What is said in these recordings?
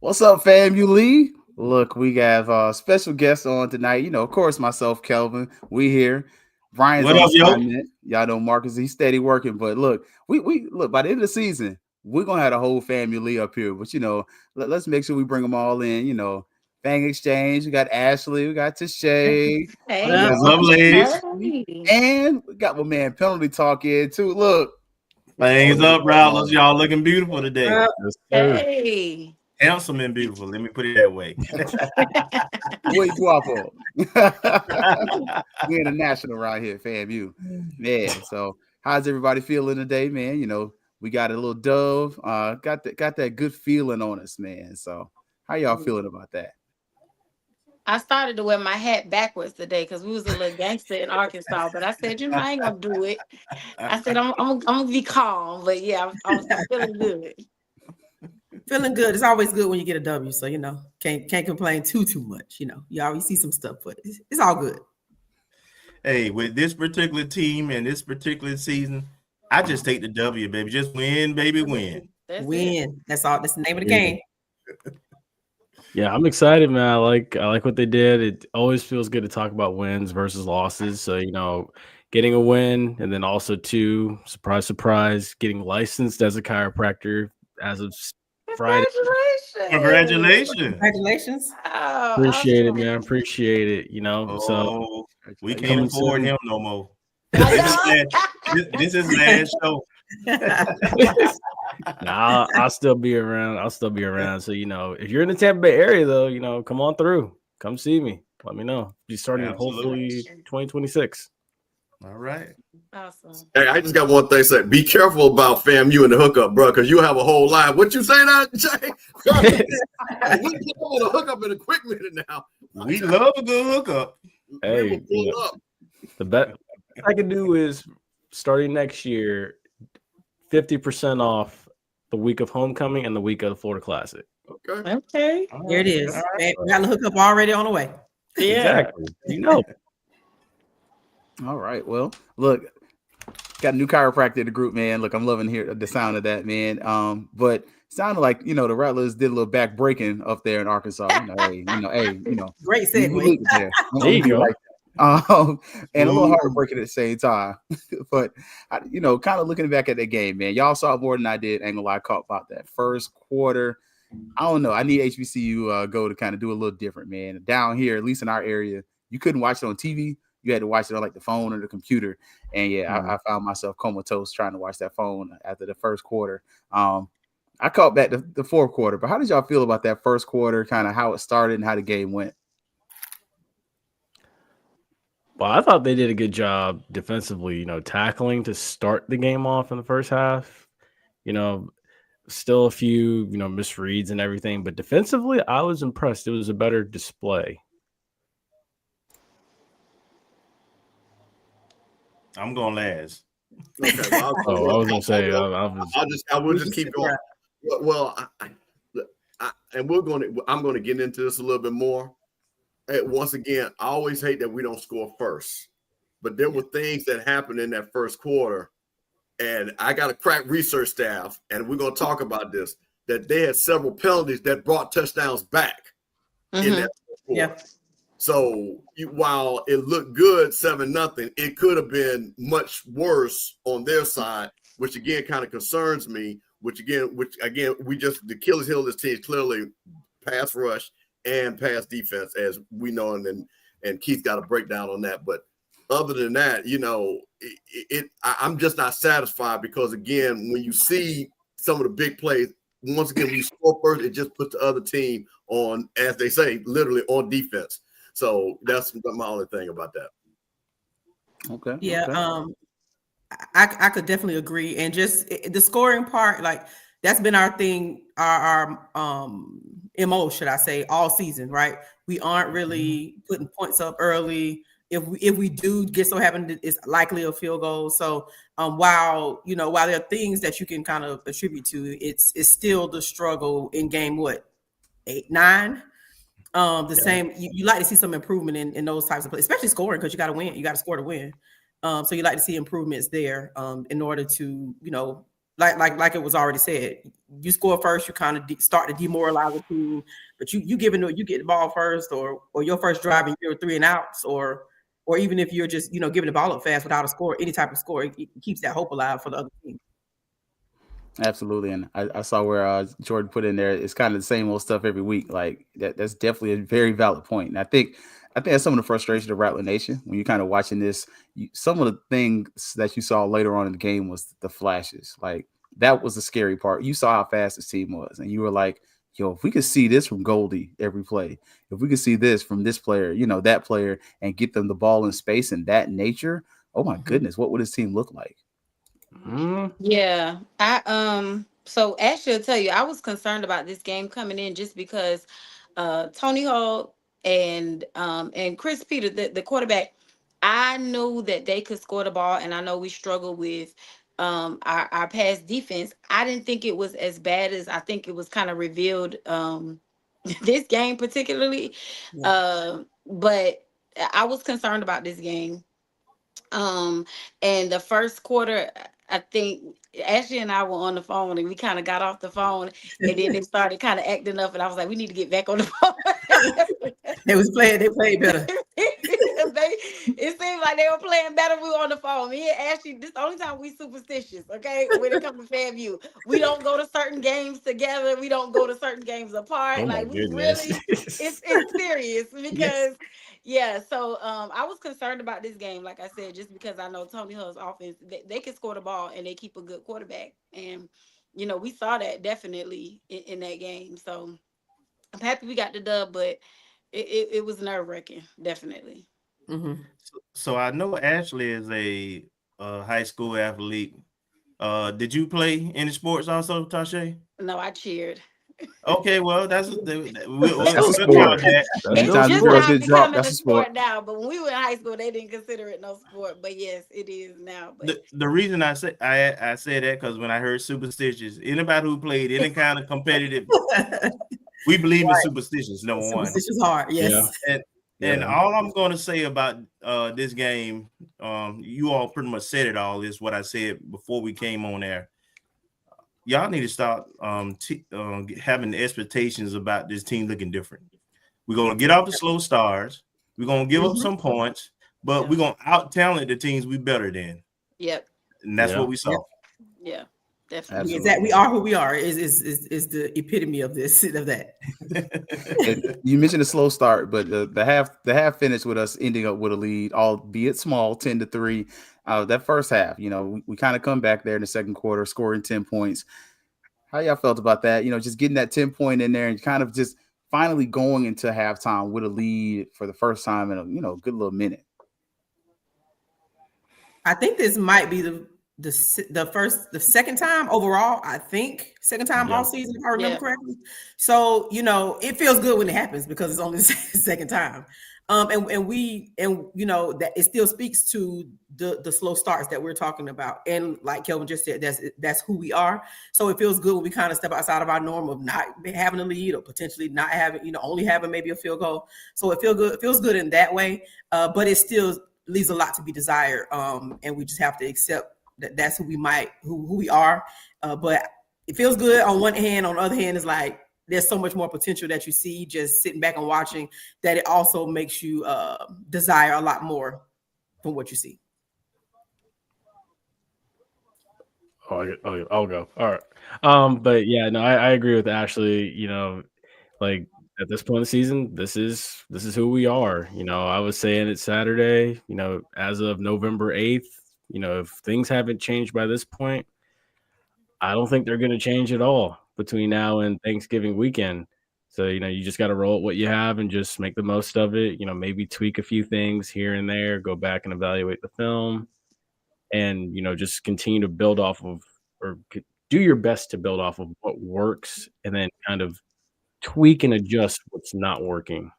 What's up, fam? You Lee? Look, we have special guests on tonight. Of course, myself, Kelvin. We here. Brian's What on up, yo? assignment. Y'all know Marcus. He's steady working. But look, we look by the end of the season, we're gonna have a whole family up here. But let's make sure we bring them all in. Fang Exchange. We got Ashley. We got Tashay. Hey, We got What's up, ladies? and we got my man Penalty Talk in too. Look, Things up, Rattlers. Y'all looking beautiful today. hey. Handsome and beautiful. Let me put it that way. Wait, guapo. We international right here, fam. Man. So, how's everybody feeling today, man? We got a little dove. Got that good feeling on us, man. So, how y'all feeling about that? I started to wear my hat backwards today because we was a little gangster in Arkansas, but I said, I ain't gonna do it. I said I'm gonna be calm, but yeah, I'm feeling good. Feeling good. It's always good when you get a W, so can't complain too much. You always see some stuff, but it's all good. Hey, with this particular team and this particular season, I just take the W, baby. Just win, baby, win. Win. That's all. That's the name of the game. Yeah, I'm excited, man. I like what they did. It always feels good to talk about wins versus losses. So, getting a win and then also surprise, getting licensed as a chiropractor as of Friday. Congratulations. Oh, Appreciate awesome. it, man. Appreciate it. So we can't afford him no more. This is last show. Nah, I'll still be around. So, if you're in the Tampa Bay area, though, come on through. Come see me. Let me know. Be starting hopefully 2026. All right. Awesome. Hey, I just got one thing to say. Be careful about FAMU and the hookup, bro, because you have a whole line. What you say that, Jay? We want to hook up in a quick minute now. We love a good hookup. Hey, the best I can do is starting next year, 50% off the week of homecoming and the week of the Florida Classic. Okay. There it is. Right. We got the hookup already on the way. Yeah. Exactly. All right. Well, look, got a new chiropractor in the group, man. Look, I'm loving the sound of that, man. But it sounded like the Rattlers did a little back breaking up there in Arkansas. Great segue. There you go. And a little heartbreaking at the same time. But kind of looking back at that game, man, y'all saw more than I did. Ain't gonna lie, caught about that first quarter. I don't know. I need HBCU go to kind of do a little different, man. Down here, at least in our area, you couldn't watch it on TV. You had to watch it on like the phone or the computer. And I found myself comatose trying to watch that phone after the first quarter. I caught back the fourth quarter. But how did y'all feel about that first quarter, kind of how it started and how the game went? Well, I thought they did a good job defensively, tackling to start the game off in the first half. Still a few, misreads and everything. But defensively, I was impressed. It was a better display. I'm going last. Okay, well, I was gonna say I will just keep going. Well, I'm going to get into this a little bit more. Once again, I always hate that we don't score first, but there were things that happened in that first quarter, and I got a crack research staff, and we're going to talk about this. That they had several penalties that brought touchdowns back in that first quarter. Yeah. So while it looked good 7-0, it could have been much worse on their side, which again kind of concerns me. Which again, the Achilles heel of this team is clearly pass rush and pass defense, as we know, and Keith got a breakdown on that. But other than that, I'm just not satisfied because again, when you see some of the big plays, once again, when you score first, it just puts the other team on, as they say, literally on defense. So that's my only thing about that. Okay. Yeah. Okay. I could definitely agree. And just the scoring part, like that's been our thing, our MO, should I say, all season, right? We aren't really putting points up early. If we do get so happen, it's likely a field goal. So while there are things that you can kind of attribute to, it's still the struggle in game 8, 9. Same, you like to see some improvement in those types of plays, especially scoring, because you got to win. You got to score to win. So you like to see improvements there in order to, like it was already said, you score first, you kind of start to demoralize the team. But you get the ball first, or your first drive and you're 3 and outs, or even if you're just giving the ball up fast without a score, any type of score, it keeps that hope alive for the other team. Absolutely, and I saw where Jordan put in there. It's kind of the same old stuff every week. Like that's definitely a very valid point. And I think that's some of the frustration of Rattler Nation when you're kind of watching this. Some of the things that you saw later on in the game was the flashes. Like that was the scary part. You saw how fast this team was, and you were like, "Yo, if we could see this from Goldie every play, if we could see this from this player, that player, and get them the ball in space and that nature, oh my goodness, what would this team look like?" Yeah, so Ashley will tell you, I was concerned about this game coming in just because Tony Hall and Chris Peter, the quarterback, I knew that they could score the ball, and I know we struggle with our pass defense. I didn't think it was as bad as I think it was kind of revealed this game particularly. But I was concerned about this game. And the first quarter, I think Ashley and I were on the phone, and we kind of got off the phone, and then it started kind of acting up, and I was like, we need to get back on the phone. They played better. It seemed like they were playing better. We were on the phone. Me and Ashley, this is the only time we superstitious, okay? When it comes to FAMU, we don't go to certain games together. We don't go to certain games apart. Oh like we goodness. really, it's serious because. Yeah, so I was concerned about this game, like I said, just because I know Tony Hull's offense, they can score the ball and they keep a good quarterback. And, we saw that definitely in that game. So I'm happy we got the dub, but it was nerve-wracking, definitely. Mm-hmm. So I know Ashley is a high school athlete. Did you play any sports also, Tasha? No, I cheered. Okay, well, that's a sport. Anytime Just girls now get dropped, becoming that's a a sport. now. But when we were in high school, they didn't consider it no sport. But yes, it is now. But the reason I say that because when I heard superstitious, anybody who played any kind of competitive, we believe in superstitions. Number one, superstitions hard, yes. And all I'm going to say about this game, you all pretty much said it all. Is what I said before we came on air. Y'all need to start having expectations about this team looking different. We're going to get off the slow starts. We're going to give up some points, but we're going to out-talent the teams we better than. Yep. And that's what we saw. Yeah, definitely. Is that we are who we are is the epitome of that. You mentioned a slow start, but the half finished with us ending up with a lead, albeit small, 10-3. That first half, we kind of come back there in the second quarter, scoring 10 points. How y'all felt about that? Just getting that 10-point in there and kind of just finally going into halftime with a lead for the first time in a good little minute. I think this might be the second time overall. I think second time all season, if I remember correctly. So it feels good when it happens because it's only the second time. And that it still speaks to the slow starts that we're talking about. And like Kelvin just said, that's who we are. So it feels good when we kind of step outside of our norm of not having a lead or potentially not having, only having maybe a field goal. So it feels good in that way. But it still leaves a lot to be desired. And we just have to accept that that's who we are. But it feels good on one hand. On the other hand, it's like, there's so much more potential that you see just sitting back and watching that it also makes you desire a lot more from what you see. I'll go. All right. But yeah, no, I agree with Ashley. Like at this point in the season, this is who we are. I was saying it Saturday, as of November 8th, if things haven't changed by this point, I don't think they're going to change at all between now and Thanksgiving weekend. So, you just got to roll with what you have and just make the most of it. Maybe tweak a few things here and there, go back and evaluate the film and, just continue to build off of or do your best to build off of what works and then kind of tweak and adjust what's not working.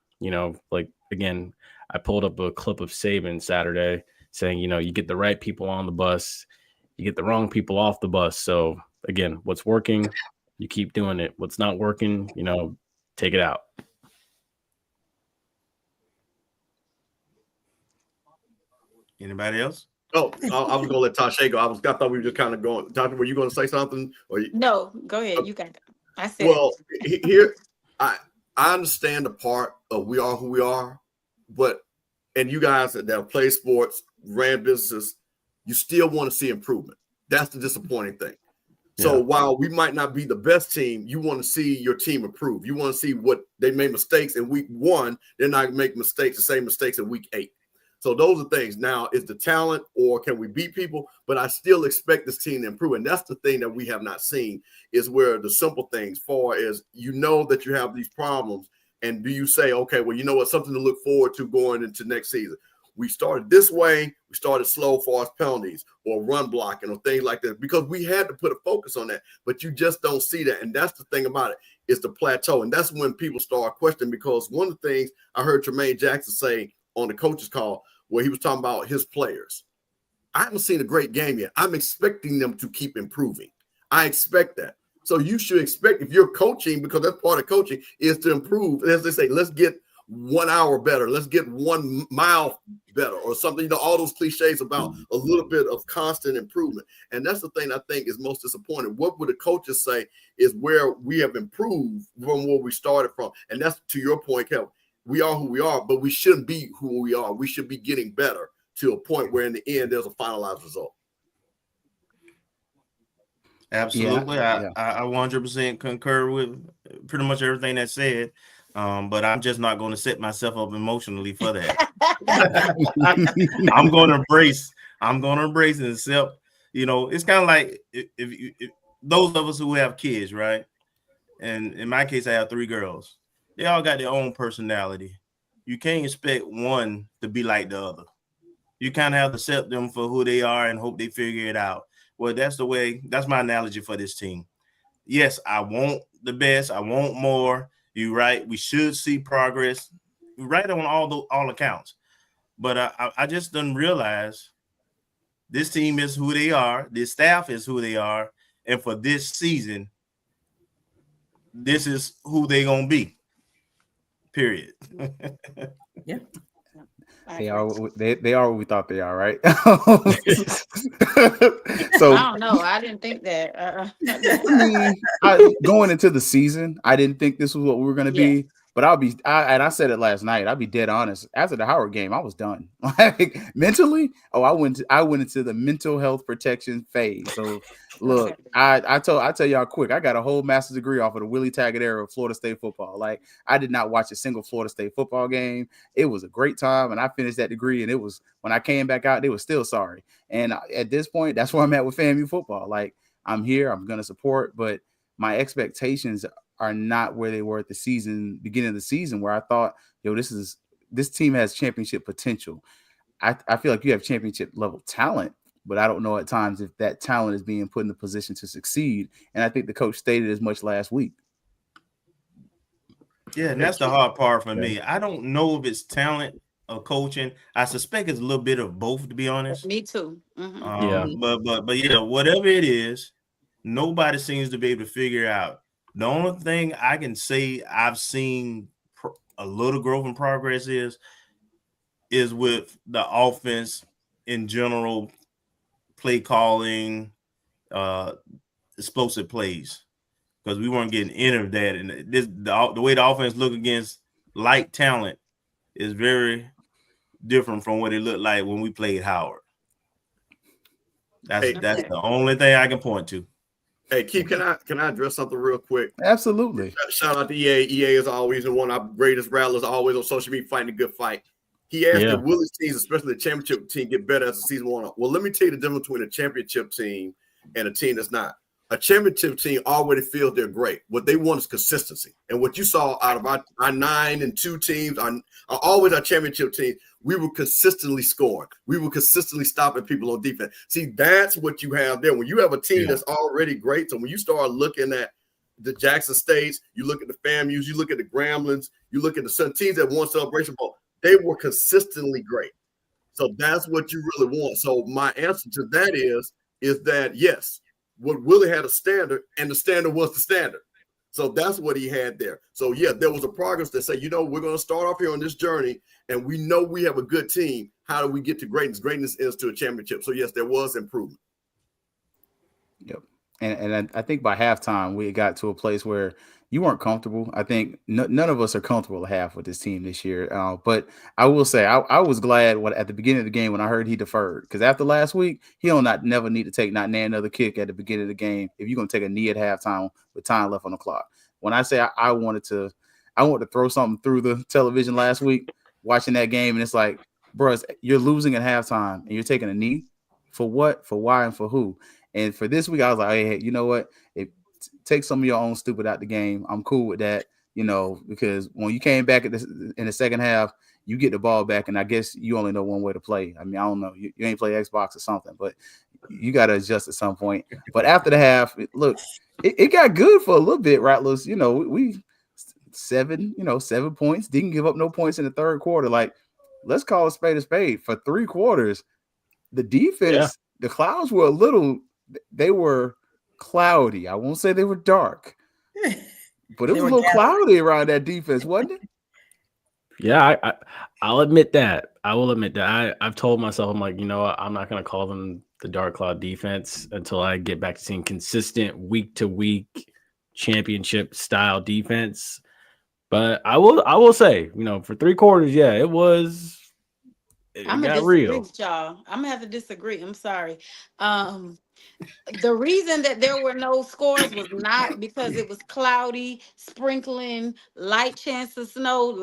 Like, again, I pulled up a clip of Saban Saturday saying, you get the right people on the bus, you get the wrong people off the bus. So, again, what's working, you keep doing it. What's not working, take it out. Anybody else? Oh, I was going to let Tasha go. I thought we were just kind of going. Tasha, were you going to say something? No, go ahead. You got that. I said. Well, here, I understand the part of we are who we are, and you guys that have played sports, ran businesses, you still want to see improvement. That's the disappointing thing. So while we might not be the best team, you want to see your team improve. You want to see what they made mistakes in week 1. They're not making the same mistakes in week 8. So those are things. Now, is the talent or can we beat people? But I still expect this team to improve. And that's the thing that we have not seen is where the simple things far as you know that you have these problems. And do you say, okay, well, you know what, something to look forward to going into next season. We started this way. We started slow for us penalties or run blocking or things like that because we had to put a focus on that. But you just don't see that. And that's the thing about it is the plateau. And that's when people start questioning because one of the things I heard Tremaine Jackson say on the coach's call where he was talking about his players. I haven't seen a great game yet. I'm expecting them to keep improving. I expect that. So you should expect if you're coaching, because that's part of coaching, is to improve. As they say, let's get 1 hour better. Let's get 1 mile better or something. You know, all those cliches about a little bit of constant improvement. And that's the thing I think is most disappointing. What would the coaches say is where we have improved from where we started from. And that's to your point, Kelvin. We are who we are, but we shouldn't be who we are. We should be getting better to a point where in the end there's a finalized result. Absolutely. I 100% concur with pretty much everything that's said. But I'm just not going to set myself up emotionally for that. I'm going to embrace and accept, you know, it's kind of like if those of us who have kids, right? And in my case, I have 3 girls. They all got their own personality. You can't expect one to be like the other. You kind of have to accept them for who they are and hope they figure it out. Well, that's my analogy for this team. Yes, I want the best. I want more. You're right. We should see progress. You're right on all accounts. But I just didn't realize this team is who they are. This staff is who they are. And for this season, this is who they're going to be. Period. Yeah. They are what we thought they are, right? So I don't know. I didn't think that. Going into the season, I didn't think this was what we were going to be. But I said it last night. I'll be dead honest. After the Howard game, I was done. Like mentally, I went into the mental health protection phase. So look, I tell y'all quick, I got a whole master's degree off of the Willie Taggart era of Florida State football. Like I did not watch a single Florida State football game. It was a great time, and I finished that degree. And it was when I came back out, they were still sorry. And at this point, that's where I'm at with FAMU football. Like I'm here, I'm gonna support, but my expectations are not where they were at the beginning of the season, where I thought, this team has championship potential. I feel like you have championship level talent, but I don't know at times if that talent is being put in the position to succeed. And I think the coach stated as much last week. Yeah, and that's the hard part for me. I don't know if it's talent or coaching. I suspect it's a little bit of both, to be honest. Me too. Mm-hmm. But yeah, whatever it is, nobody seems to be able to figure out. The only thing I can say I've seen a little growth and progress is with the offense in general, play calling, explosive plays, because we weren't getting any of that. And the way the offense look against light talent is very different from what it looked like when we played Howard. That's the only thing I can point to. Hey, Keith, can I address something real quick? Absolutely. Shout out to EA. EA is always the one of our greatest rattlers, always on social media fighting a good fight. He asked that will his teams, especially the championship team, get better as the season went on. Well, let me tell you the difference between a championship team and a team that's not. A championship team already feels they're great. What they want is consistency. And what you saw out of our 9-2 teams, are always our championship teams, we were consistently scoring. We were consistently stopping people on defense. See, that's what you have there. When you have a team that's already great, so when you start looking at the Jackson States, you look at the FAMUs, you look at the Gremlins, you look at the teams that won Celebration Bowl, they were consistently great. So that's what you really want. So my answer to that is that, yes, what Willie had a standard, and the standard was the standard. So that's what he had there. So, yeah, there was a progress that said, we're going to start off here on this journey, and we know we have a good team. How do we get to greatness? Greatness is to a championship. So yes, there was improvement. Yep. And I think by halftime we got to a place where you weren't comfortable. I think none of us are comfortable at half with this team this year. But I will say I was glad at the beginning of the game when I heard he deferred, because after last week he never need to take another kick at the beginning of the game if you're gonna take a knee at halftime with time left on the clock. When I say I wanted to throw something through the television last week watching that game, and it's like, bro, you're losing at halftime and you're taking a knee for what, for why, and for who. And for this week, I was like, hey, you know what? Take some of your own stupid out the game. I'm cool with that, because when you came back in the second half, you get the ball back, and I guess you only know one way to play. I mean, I don't know. You ain't play Xbox or something, but you got to adjust at some point. But after the half, it got good for a little bit, Rattlers. We 7 points. Didn't give up no points in the third quarter. Like, let's call a spade a spade. For 3 quarters, the defense, the clouds were they were cloudy. I won't say they were dark, but it was a little cloudy around that defense, wasn't it? Yeah, I'll admit that. I will admit that. I've told myself, I'm like, I'm not going to call them the dark cloud defense until I get back to seeing consistent week to week championship style defense. But I will say, for 3 quarters, it was. I'm gonna disagree with y'all. I'm gonna have to disagree. I'm sorry. The reason that there were no scores was not because it was cloudy, sprinkling, light chance of snow,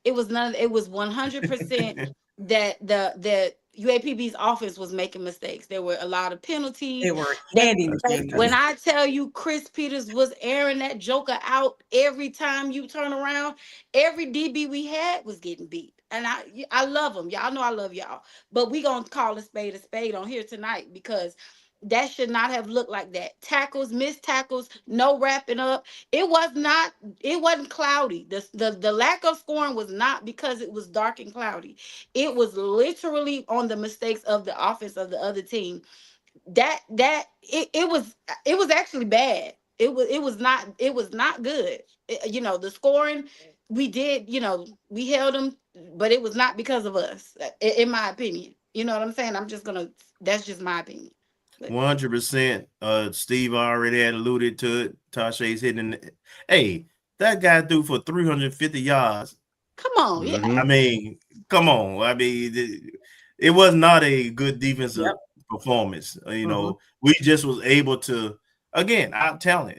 it was none. It was 100% that the UAPB's offense was making mistakes. There were a lot of penalties. They were handing. When I tell you Chris Peters was airing that joker out every time you turn around, every DB we had was getting beat. And I love them. Y'all know I love y'all. But we gonna call a spade on here tonight, because that should not have looked like that. Tackles, missed tackles, no wrapping up. It wasn't cloudy. The lack of scoring was not because it was dark and cloudy. It was literally on the mistakes of the offense of the other team. It was actually bad. It was not good. The scoring, we did, we held them, but it was not because of us, in my opinion. You know what I'm saying? That's just my opinion. 100%. Steve already had alluded to it. Tasha's hitting. Hey, that guy threw for 350 yards. Come on, yeah. I mean, come on. I mean, it was not a good defensive performance. We just was able to, again, our talent.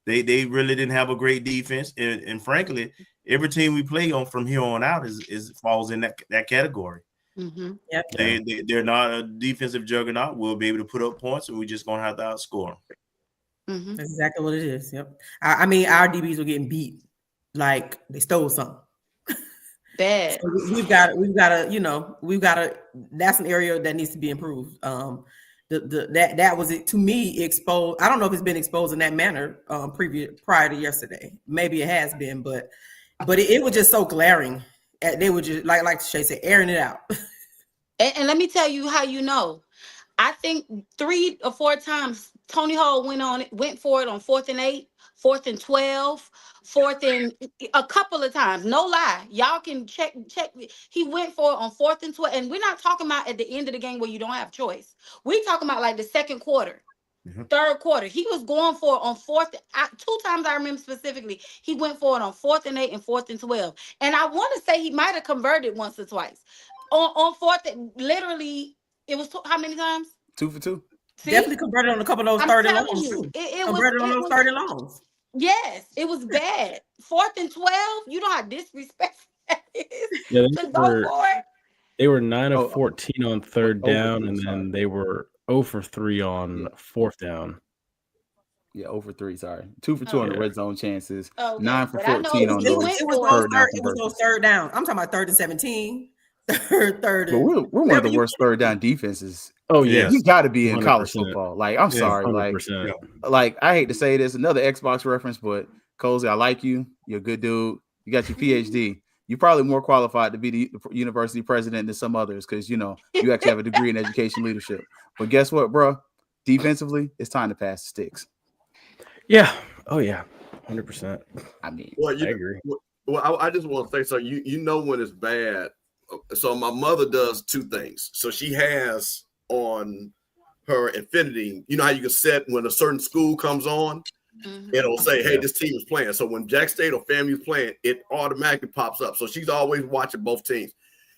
They really didn't have a great defense, and frankly, every team we play on from here on out is falls in that category. Mm-hmm. Yep. They're not a defensive juggernaut. We'll be able to put up points, and we're just gonna have to outscore them. Mm-hmm. That's exactly what it is. Yep. I mean, our DBs were getting beat like they stole something. Bad. So we've got to. That's an area that needs to be improved. That was it to me exposed. I don't know if it's been exposed in that manner prior to yesterday. Maybe it has been, but it was just so glaring. They were just like Shay said, airing it out. And let me tell you how I think 3 or 4 times Tony Hall went for it on 4th and 8, 4th and 12, 4th and a couple of times. No lie, y'all can check. He went for it on 4th and 12, and we're not talking about at the end of the game where you don't have choice. We talking about like the second quarter. Mm-hmm. Third quarter, he was going for it on 4th. 2 times I remember specifically, he went for it on 4th and 8 and 4th and 12. And I want to say he might have converted once or twice. On 4th, literally, it was how many times? 2 for 2. See? Definitely converted on a couple of those 30 longs too. Converted on those 30 longs. Yes, it was bad. 4th and 12. You know how disrespectful that is. Yeah, to go for it. They were 9 of 14 on 3rd down, and then they were 0 for 3 on 4th down. Yeah, 0 for 3. Sorry, 2 for 2 on the red zone chances. 9 for but 14 on those. It was those third down. I'm talking about 3rd and 17. Third. But we're one of the worst third down defenses. Oh yeah, you got to be in 100%. College football. Like, I'm sorry, 100%. like I hate to say this, another Xbox reference, but Cozy, I like you. You're a good dude. You got your PhD. You're probably more qualified to be the university president than some others, because you actually have a degree in education leadership. But guess what, bro? Defensively, it's time to pass the sticks. Yeah. Oh yeah. 100%. I mean, I agree. Well, I just want to say, so you know when it's bad. So my mother does two things. So she has on her Infinity, you know how you can set when a certain school comes on, it'll say, hey, this team is playing. So when Jack State or FAMU is playing, it automatically pops up. So she's always watching both teams.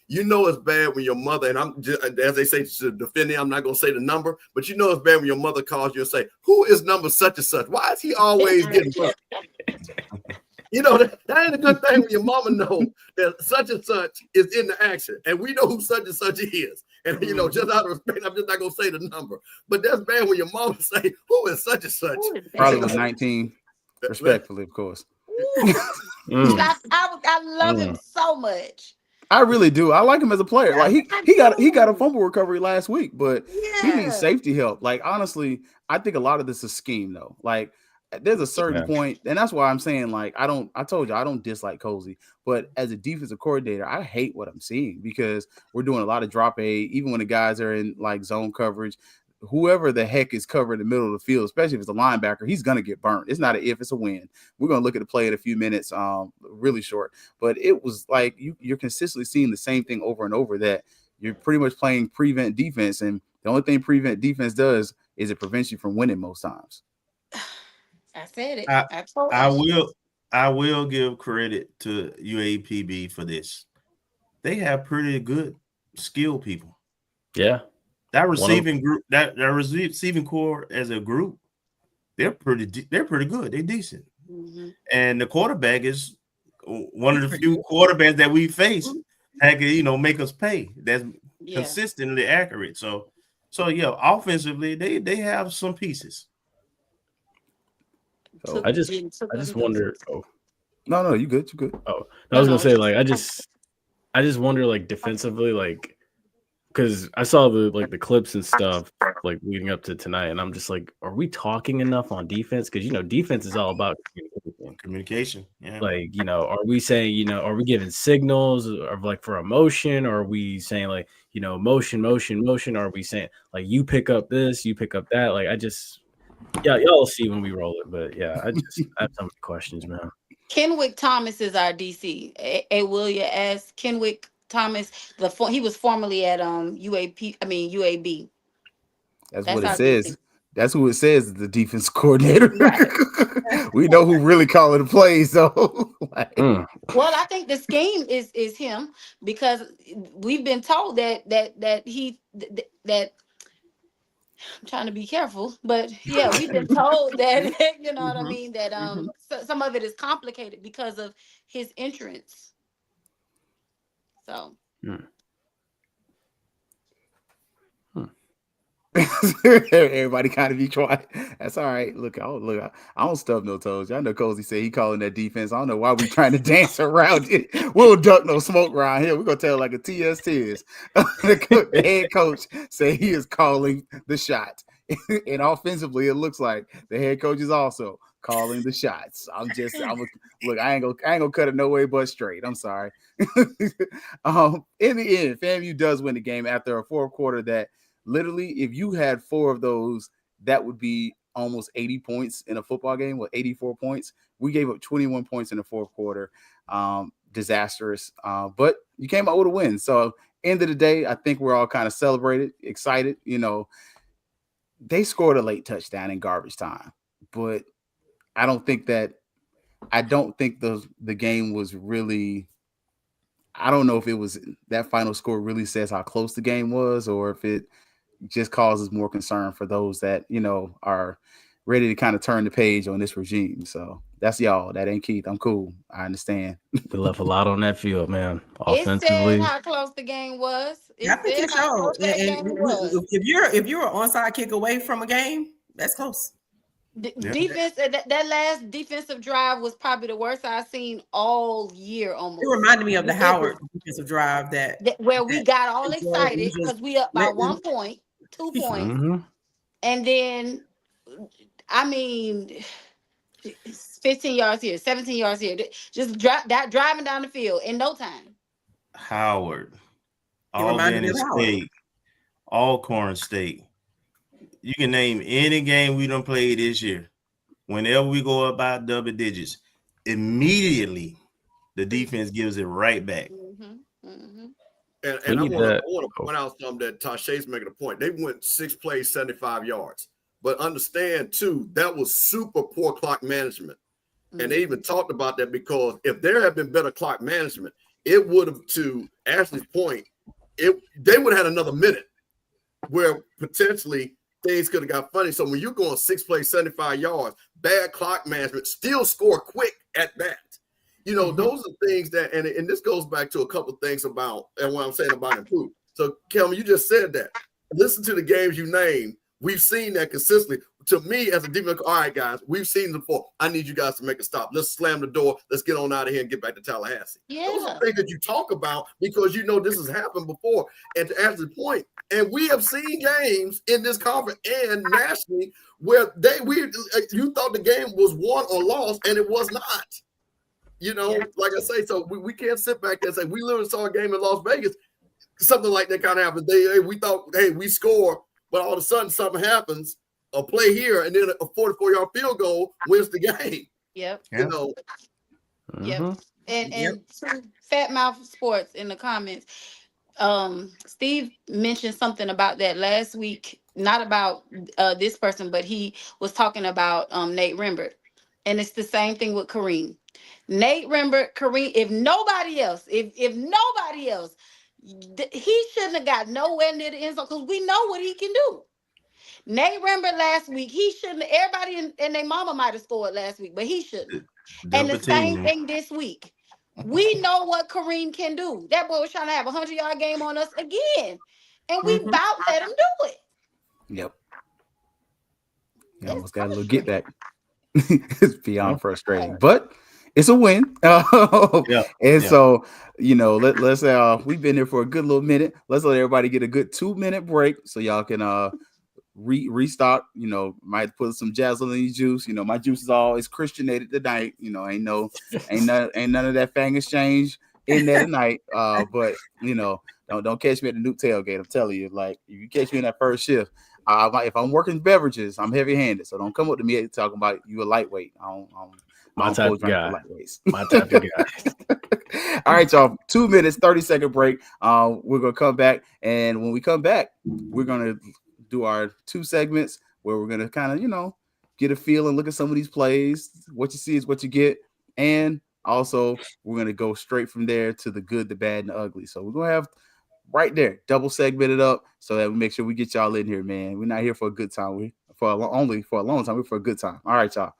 You know it's bad when your mother, and I'm just, as they say to defending, I'm not going to say the number, but you know it's bad when your mother calls you and say, who is number such and such? Why is he always getting hurt? You know, that ain't a good thing when your mama knows that such and such is in the action. And we know who such and such is. And, you know, just out of respect, I'm just not going to say the number. But that's bad when your mama say, who is such and such? Probably was 19, respectfully, of course. I love him so much. I really do. I like him as a player. Like he got a fumble recovery last week, but he needs safety help. Like, honestly, I think a lot of this is scheme, though. Like, there's a certain point, and that's why I'm saying, like, I told you I don't dislike Cozy, but as a defensive coordinator, I hate what I'm seeing because we're doing a lot of drop A, even when the guys are in like zone coverage. Whoever the heck is covering the middle of the field, especially if it's a linebacker, he's going to get burnt. It's not an if, it's a when. We're going to look at the play in a few minutes, really short. But it was like you're consistently seeing the same thing over and over, that you're pretty much playing prevent defense. And the only thing prevent defense does is it prevents you from winning most times. I said it. I will give credit to UAPB for this. They have pretty good skilled people. Yeah. That receiving group, that receiving core as a group, they're pretty good. They're decent. And the quarterback is one of the few quarterbacks that we face that can, make us pay. That's consistently accurate. So yeah, offensively, they have some pieces. So I just wonder. Oh, no, you good. Oh, I was gonna say, like, I just wonder, like, defensively, like, because I saw the clips and stuff like leading up to tonight, and I'm just like, are we talking enough on defense? Because defense is all about communication. Yeah. Like, are we saying, are we giving signals of like for emotion, or are we saying like, motion? Or are we saying like you pick up this, you pick up that? Like, y'all will see when we roll it. But yeah, I have so many questions, man. Kenwick Thomas is our DC. A. William S. Kenwick Thomas, he was formerly at UAB. That's what it says. DC. That's who it says, the defense coordinator. Right. We know who really calling the plays, though. Well, I think the scheme is him, because we've been told that I'm trying to be careful, but yeah, we've been told that what I mean, that some of it is complicated because of his entrance. So everybody kind of be quiet. That's all right. Look, I don't stub no toes. Y'all know Cozy said he calling that defense. I don't know why we trying to dance around it. We don't duck no smoke around here. We're gonna tell like a TST is. The head coach say he is calling the shot. And offensively, it looks like the head coach is also calling the shots. Look, I ain't gonna cut it no way but straight. I'm sorry. In the end, FAMU does win the game after a fourth quarter that literally, if you had 4 of those, that would be almost 80 points in a football game, with 84 points. We gave up 21 points in the fourth quarter. Disastrous. But you came out with a win. So end of the day, I think we're all kind of excited. They scored a late touchdown in garbage time, but I don't think the game was really, I don't know if it was, that final score really says how close the game was, or if it just causes more concern for those that, are ready to kind of turn the page on this regime. So that's y'all. That ain't Keith. I'm cool. I understand. We left a lot on that field, man. Offensively. It said how close the game was. I think it showed. If you're an onside kick away from a game, that's close. Defense, that last defensive drive was probably the worst I've seen all year. Almost. It reminded me of the Howard defensive drive where we got all excited because we up by 1 point, 2 points, and then 15 yards here, 17 yards here, just driving down the field in no time. Howard, Alcorn State. You can name any game we done played this year. Whenever we go about double digits, immediately the defense gives it right back. And I want to point out something that Tashay's making a point. They went 6 plays, 75 yards. But understand, too, that was super poor clock management. And they even talked about that because if there had been better clock management, it would have, to Ashley's point, they would have had another minute where potentially things could have got funny. So when you're going 6 plays, 75 yards, bad clock management, still score quick at that. You know, those are things that, and this goes back to a couple of things about, and what I'm saying about improve. So, Kelvin, you just said that. Listen to the games you named. We've seen that consistently. To me, as a defense, all right, guys, we've seen it before. I need you guys to make a stop. Let's slam the door. Let's get on out of here and get back to Tallahassee. Yeah. Those are things that you talk about because you know this has happened before. And to answer the point, and we have seen games in this conference and nationally where you thought the game was won or lost, and it was not. You know, like I say, so we can't sit back there and say we literally saw a game in Las Vegas. Something like that kind of happened. We thought, hey, we score, but all of a sudden something happens. A play here, and then a 44-yard field goal wins the game. Yep. You know. Yep. And Fat Mouth Sports in the comments. Steve mentioned something about that last week. Not about this person, but he was talking about Nate Rembert, and it's the same thing with Kareem. Nate Rembert, Kareem. If nobody else, he shouldn't have got nowhere near the end zone because we know what he can do. Nate Rembert last week, he shouldn't. Everybody and their mama might have scored last week, but he shouldn't. And the same thing this week. We know what Kareem can do. That boy was trying to have a 100-yard game on us again, and we about let him do it. Yep. You almost got a little get back. It's beyond frustrating, but it's a win. So, you know, let's we've been here for a good little minute. Let's let everybody get a good 2-minute break so y'all can restock. You know, might put some Jazzle in your juice. You know, my juice is always Christianated tonight. You know, ain't none of that Fang Exchange in there tonight. But you know, don't catch me at the Nuke tailgate. I'm telling you, like if you catch me in that first shift, if I'm working beverages, I'm heavy-handed. So don't come up to me talking about you a lightweight. My type of guy. My type of guy. All right, y'all. 2 minutes, 30-second break. We're gonna come back, and when we come back, we're gonna do our 2 segments where we're gonna kind of, you know, get a feel and look at some of these plays. What you see is what you get, and also we're gonna go straight from there to the good, the bad, and the ugly. So we're gonna have right there double segmented up so that we make sure we get y'all in here, man. We're not here for a good time. Only for a long time. We're for a good time. All right, y'all.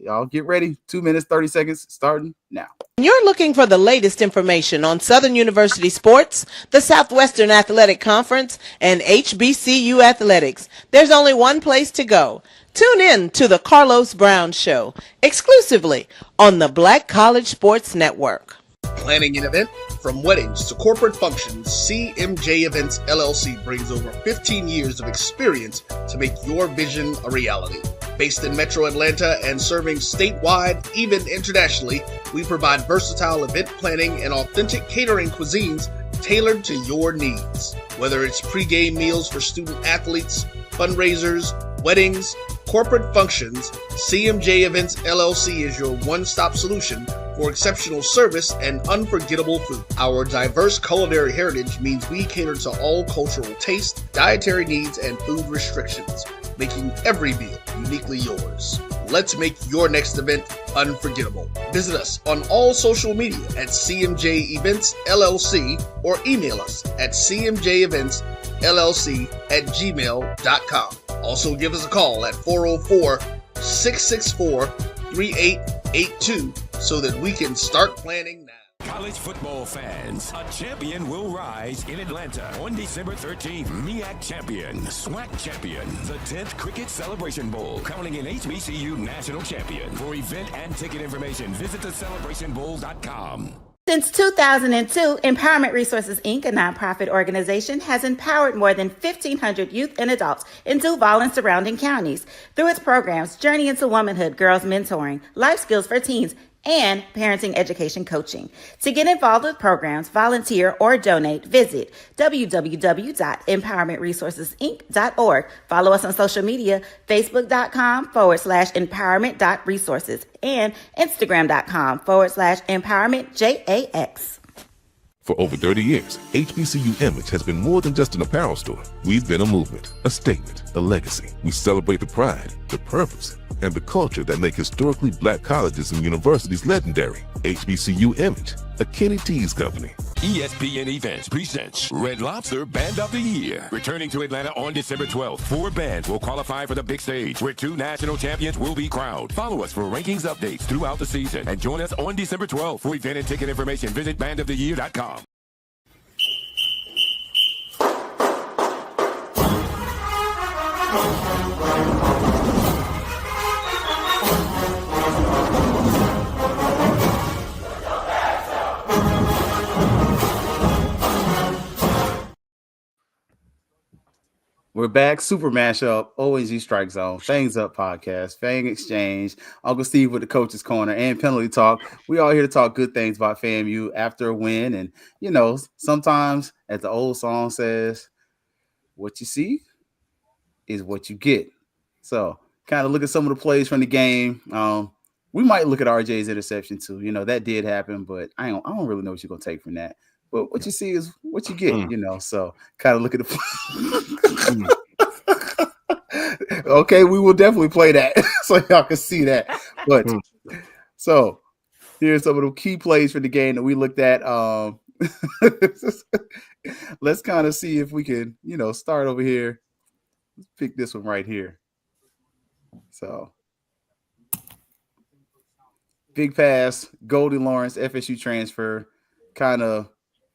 Y'all get ready. 2 minutes, 30 seconds, starting now. You're looking for the latest information on Southern University sports, the Southwestern Athletic Conference, and HBCU athletics. There's only one place to go. Tune in to the Carlos Brown Show, exclusively on the Black College Sports Network. Planning an event? From weddings to corporate functions, CMJ Events LLC brings over 15 years of experience to make your vision a reality. Based in Metro Atlanta and serving statewide, even internationally, we provide versatile event planning and authentic catering cuisines tailored to your needs. Whether it's pre-game meals for student athletes, fundraisers, weddings, corporate functions, CMJ Events LLC is your one-stop solution for exceptional service and unforgettable food. Our diverse culinary heritage means we cater to all cultural tastes, dietary needs, and food restrictions, making every meal uniquely yours. Let's make your next event unforgettable. Visit us on all social media at CMJ Events LLC or email us at cmjeventsllc@gmail.com. Also give us a call at 404-664-3882 so that we can start planning now. College football fans, a champion will rise in Atlanta on December 13th. MEAC champion, SWAC champion, the 10th Cricket Celebration Bowl, crowning an HBCU national champion. For event and ticket information, visit thecelebrationbowl.com. Since 2002, Empowerment Resources, Inc., a nonprofit organization, has empowered more than 1,500 youth and adults in Duval and surrounding counties. Through its programs, Journey into Womanhood, Girls Mentoring, Life Skills for Teens, and parenting education coaching. To get involved with programs, volunteer, or donate, visit www.empowermentresourcesinc.org. Follow us on social media, facebook.com/empowerment.resources and instagram.com/empowermentJAX. For over 30 years, HBCU Image has been more than just an apparel store. We've been a movement, a statement, a legacy. We celebrate the pride, the purpose, and the culture that make historically black colleges and universities legendary. HBCU Image, a Kenny T's company. ESPN Events presents Red Lobster Band of the Year. Returning to Atlanta on December 12th, 4 bands will qualify for the big stage, where 2 national champions will be crowned. Follow us for rankings updates throughout the season, and join us on December 12th. For event and ticket information, visit bandoftheyear.com. We're back. Super Mashup, O&G StrikeZone, Fangs Up Podcast, Fang Exchange, Uncle Steve with the Coach's Corner, and Penalty Talk. We all here to talk good things about FAMU after a win. And, you know, sometimes, as the old song says, what you see is what you get. So, kind of look at some of the plays from the game. We might look at RJ's interception, too. You know, that did happen, but I don't really know what you're going to take from that. But what you see is what you get, you know. So kind of look at the okay, we will definitely play that so y'all can see that. But so here's some of the key plays for the game that we looked at. Let's kind of see if we can, you know, start over here. Let's pick this one right here. So big pass, Goldie Lawrence, FSU transfer, kind of.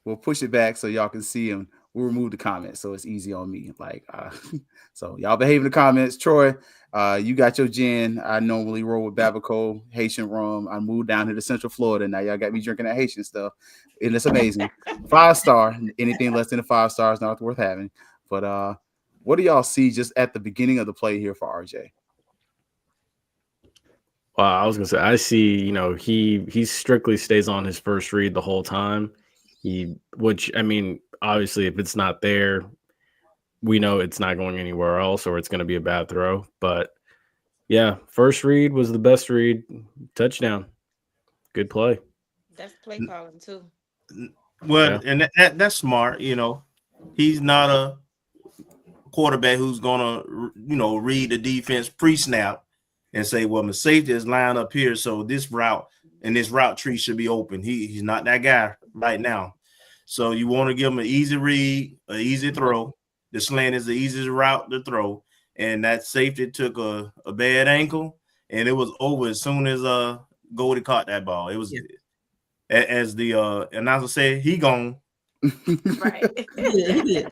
We'll push it back so y'all can see him. We'll remove the comments so it's easy on me. So y'all behave in the comments. Troy, you got your gin. I normally roll with Babaco, Haitian rum. I moved down here to Central Florida. Now y'all got me drinking that Haitian stuff. And it's amazing. 5-star. Anything less than a 5-star is not worth having. But what do y'all see just at the beginning of the play here for RJ? Well, I was gonna say I see, you know, he strictly stays on his first read the whole time. Which I mean, obviously, if it's not there, we know it's not going anywhere else, or it's going to be a bad throw. But yeah, first read was the best read. Touchdown, good play. That's play calling too. Well, yeah. And that's smart. You know, he's not a quarterback who's gonna, you know, read the defense pre-snap and say, "Well, my safety is lined up here, so this route and this route tree should be open." He's not that guy right now. So you want to give him an easy read, an easy throw. The slant is the easiest route to throw. And that safety took a bad ankle, and it was over as soon as Goldie caught that ball. It was as the announcer said, he gone. Right. Hey,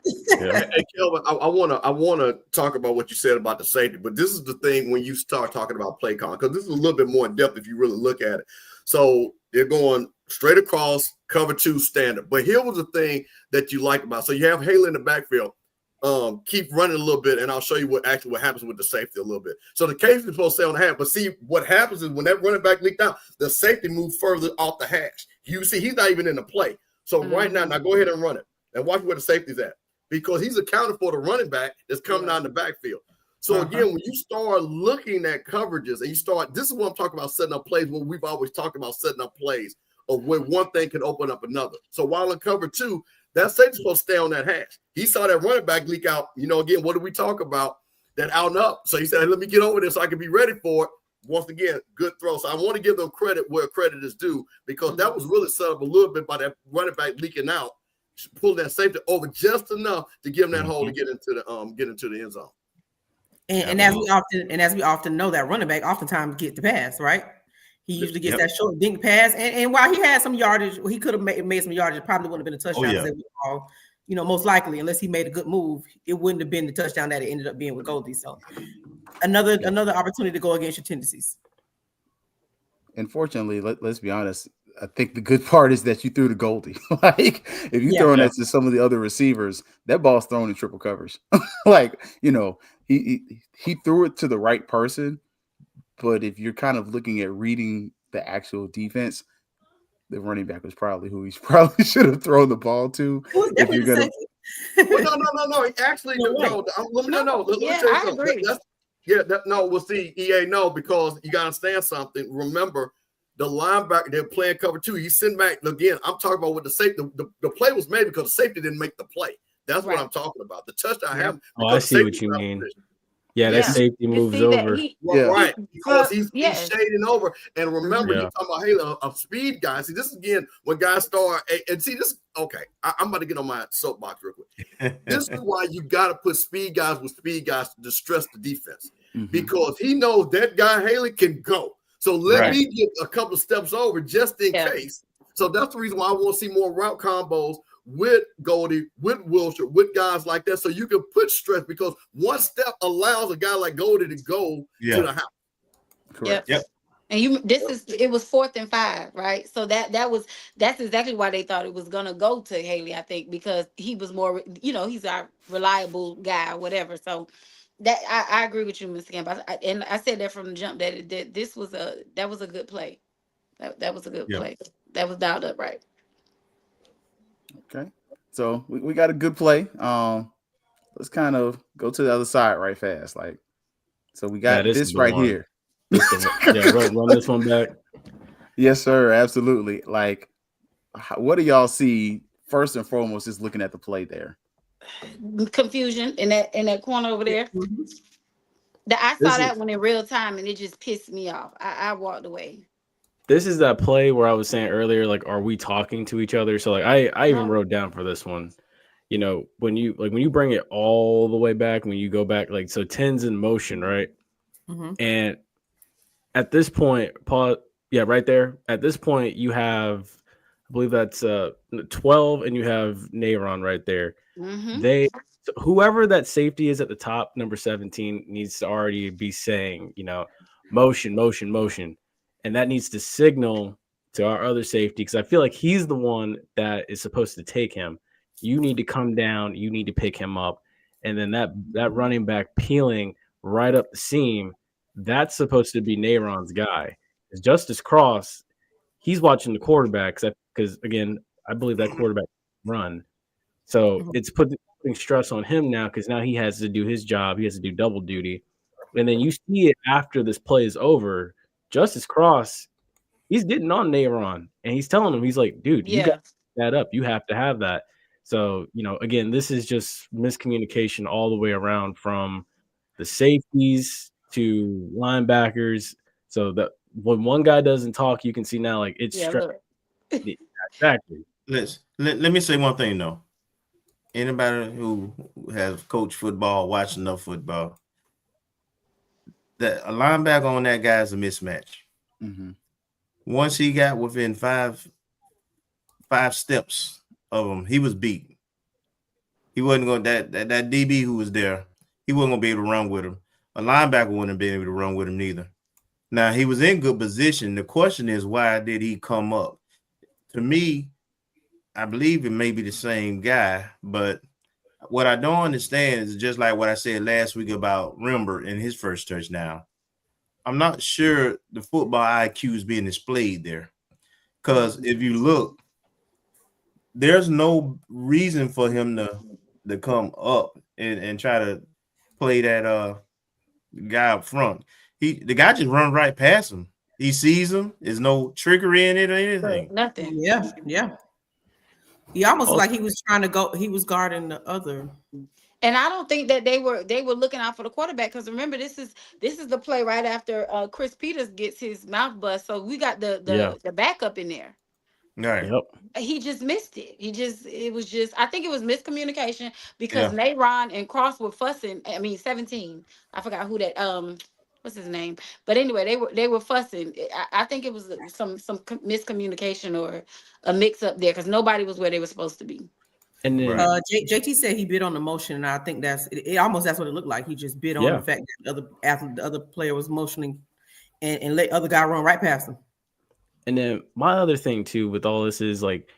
Kelvin, I wanna talk about what you said about the safety, but this is the thing when you start talking about play calling, because this is a little bit more in depth if you really look at it. So they're going straight across, cover 2 standard. But here was the thing that you like about. So you have Haley in the backfield. Keep running a little bit, and I'll show you what happens with the safety a little bit. So the case is supposed to stay on the hash, but see what happens is when that running back leaked out, the safety moved further off the hash. You see, he's not even in the play. So right now go ahead and run it and watch where the safety's at, because he's accounted for the running back that's coming down the backfield. So again, when you start looking at coverages and this is what I'm talking about, setting up plays, where we've always talked about setting up plays of where one thing can open up another. So while in cover 2, that safety's supposed to stay on that hash. He saw that running back leak out. You know, again, what did we talk about? That out and up. So he said, let me get over this so I can be ready for it. Once again, good throw. So I want to give them credit where credit is due, because that was really set up a little bit by that running back leaking out, pulling that safety over just enough to give him that hole to get into the end zone. And as we often know, that running back oftentimes get the pass, right? He usually gets that short dink pass. And while he had some yardage, he could have made some yardage. It probably wouldn't have been a touchdown. You know, most likely, unless he made a good move, it wouldn't have been the touchdown that it ended up being with Goldie. So another opportunity to go against your tendencies. Unfortunately, let's be honest. I think the good part is that you threw to Goldie. Like, if you throwing that to some of the other receivers, that ball's thrown in triple coverage. Like, you know, he threw it to the right person. But if you're kind of looking at reading the actual defense, the running back was probably who he probably should have thrown the ball to. If you're gonna, well, no. Actually, no. Let me tell you something. No. We'll see. EA, no, because you gotta understand something. Remember, the linebacker, they're playing cover 2. He's sitting back again. I'm talking about what the safety. The play was made because the safety didn't make the play. That's what I'm talking about. The touchdown happened. Oh, I see what you mean. Yeah, that safety moves over. Right, because he's shading over. And remember, you're talking about a speed guy. See, this is again when guys start and see this. Okay, I'm about to get on my soapbox real quick. This is why you got to put speed guys with speed guys to distress the defense, because he knows that guy Haley can go. So let me get a couple of steps over just in case. So that's the reason why I want to see more route combos with Goldie, with Wilshire, with guys like that, so you can put stress, because one step allows a guy like Goldie to go to the house. Correct. Yep. And it was 4th and 5, right? So that's exactly why they thought it was gonna go to Haley, I think, because he was more, he's our reliable guy or whatever. So that I agree with you, Mr. Camp. And I said that from the jump that that was a good play. That was a good play. That was dialed up right. Okay, so we got a good play. Let's kind of go to the other side right fast. Like, so we got this right here. Run this one back. Yes, sir. Absolutely. Like, what do y'all see first and foremost? Just looking at the play there. Confusion in that corner over there. I saw that one in real time, and it just pissed me off. I walked away. This is that play where I was saying earlier, like, are we talking to each other? So, like, I even wrote down for this one, when you bring it all the way back, when you go back, like, so 10's in motion, right? And at this point, right there. At this point, you have, I believe that's 12, and you have Nayron right there. Whoever that safety is at the top, number 17, needs to already be saying, motion, motion, motion. And that needs to signal to our other safety, because I feel like he's the one that is supposed to take him. You need to come down. You need to pick him up. And then that running back peeling right up the seam, that's supposed to be Nayron's guy. It's Justice Cross. He's watching the quarterback because, again, I believe that quarterback run. So it's putting stress on him now, because now he has to do his job. He has to do double duty. And then you see it after this play is over. Justice Cross, he's getting on Nayron, and he's telling him, he's like, dude, you got that up. You have to have that. So, again, this is just miscommunication all the way around, from the safeties to linebackers. So that when one guy doesn't talk, you can see now, like, it's stress. Exactly. Let me say one thing, though. Anybody who has coached football, watched enough football, that a linebacker on that guy is a mismatch. Once he got within five steps of him, he was beat. He wasn't going that DB who was there. He wasn't going to be able to run with him. A linebacker wouldn't have been able to run with him neither. Now, he was in good position. The question is, why did he come up? To me, I believe it may be the same guy, but what I don't understand is just like what I said last week about Rimber in his first touchdown. I'm not sure the football IQ is being displayed there, because if you look, there's no reason for him to come up and try to play that guy up front. The guy just runs right past him. He sees him. There's no trickery in it or anything. Nothing. Yeah. He almost like he was trying to go. He was guarding the other. And I don't think that they were looking out for the quarterback, because remember, this is the play right after Chris Peters gets his mouth bust. So we got the backup in there. Right. Yep. He just missed it. I think it was miscommunication, because Nayron and Cross were fussing. 17. I forgot who that what's his name? But anyway, they were fussing. I think it was some miscommunication or a mix up there, because nobody was where they were supposed to be. And then JT said he bid on the motion, and I think that's almost what it looked like. He just bid on the fact that the other player was motioning and let other guy run right past him. And then my other thing too with all this is, like,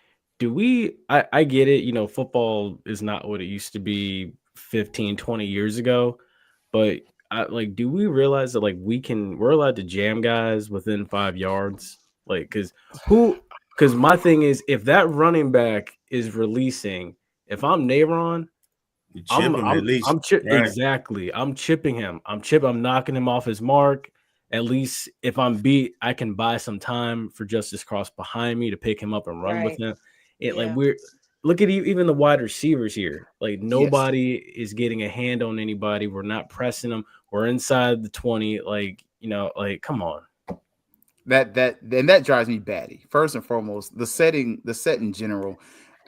I get it, football is not what it used to be 15, 20 years ago, but do we realize that, like, we're allowed to jam guys within 5 yards? Like, because my thing is, if that running back is releasing, if I'm Nayron, exactly. I'm chipping him. I'm knocking him off his mark. At least if I'm beat, I can buy some time for Justice Cross behind me to pick him up and run with him. Like look at even the wide receivers here. Like nobody is getting a hand on anybody. We're not pressing them. We're inside the 20. Like, like come on. That drives me batty. First and foremost, the set in general.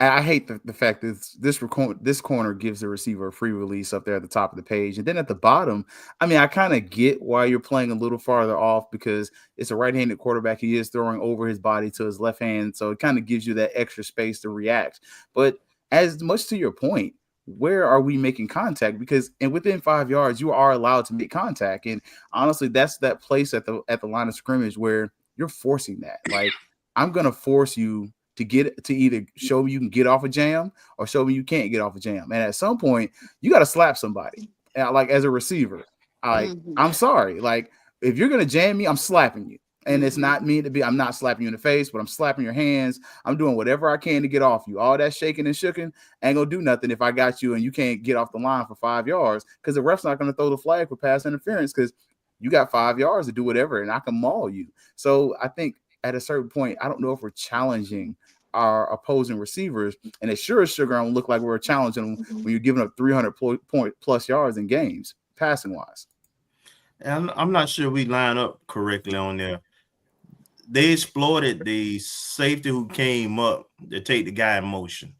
I hate the fact that this corner gives the receiver a free release up there at the top of the page. And then at the bottom, I mean, I kind of get why you're playing a little farther off because it's a right-handed quarterback. He is throwing over his body to his left hand. So it kind of gives you that extra space to react. But as much to your point, where are we making contact? Because within 5 yards, you are allowed to make contact. And honestly, that's that place at the line of scrimmage where you're forcing that. Like, I'm going to force you to either show me you can get off a jam or show me you can't get off a jam. And at some point, you got to slap somebody. Like as a receiver, I'm sorry. Like if you're going to jam me, I'm slapping you. And it's not mean to be, I'm not slapping you in the face, but I'm slapping your hands. I'm doing whatever I can to get off you. All that shaking and shooking ain't going to do nothing if I got you and you can't get off the line for 5 yards because the ref's not going to throw the flag for pass interference because you got 5 yards to do whatever and I can maul you. So I think at a certain point, I don't know if we're challenging our opposing receivers, and it sure as sugar don't look like we're challenging them when you're giving up 300 point plus yards in games, passing wise. And I'm not sure we line up correctly on there. They exploited the safety who came up to take the guy in motion,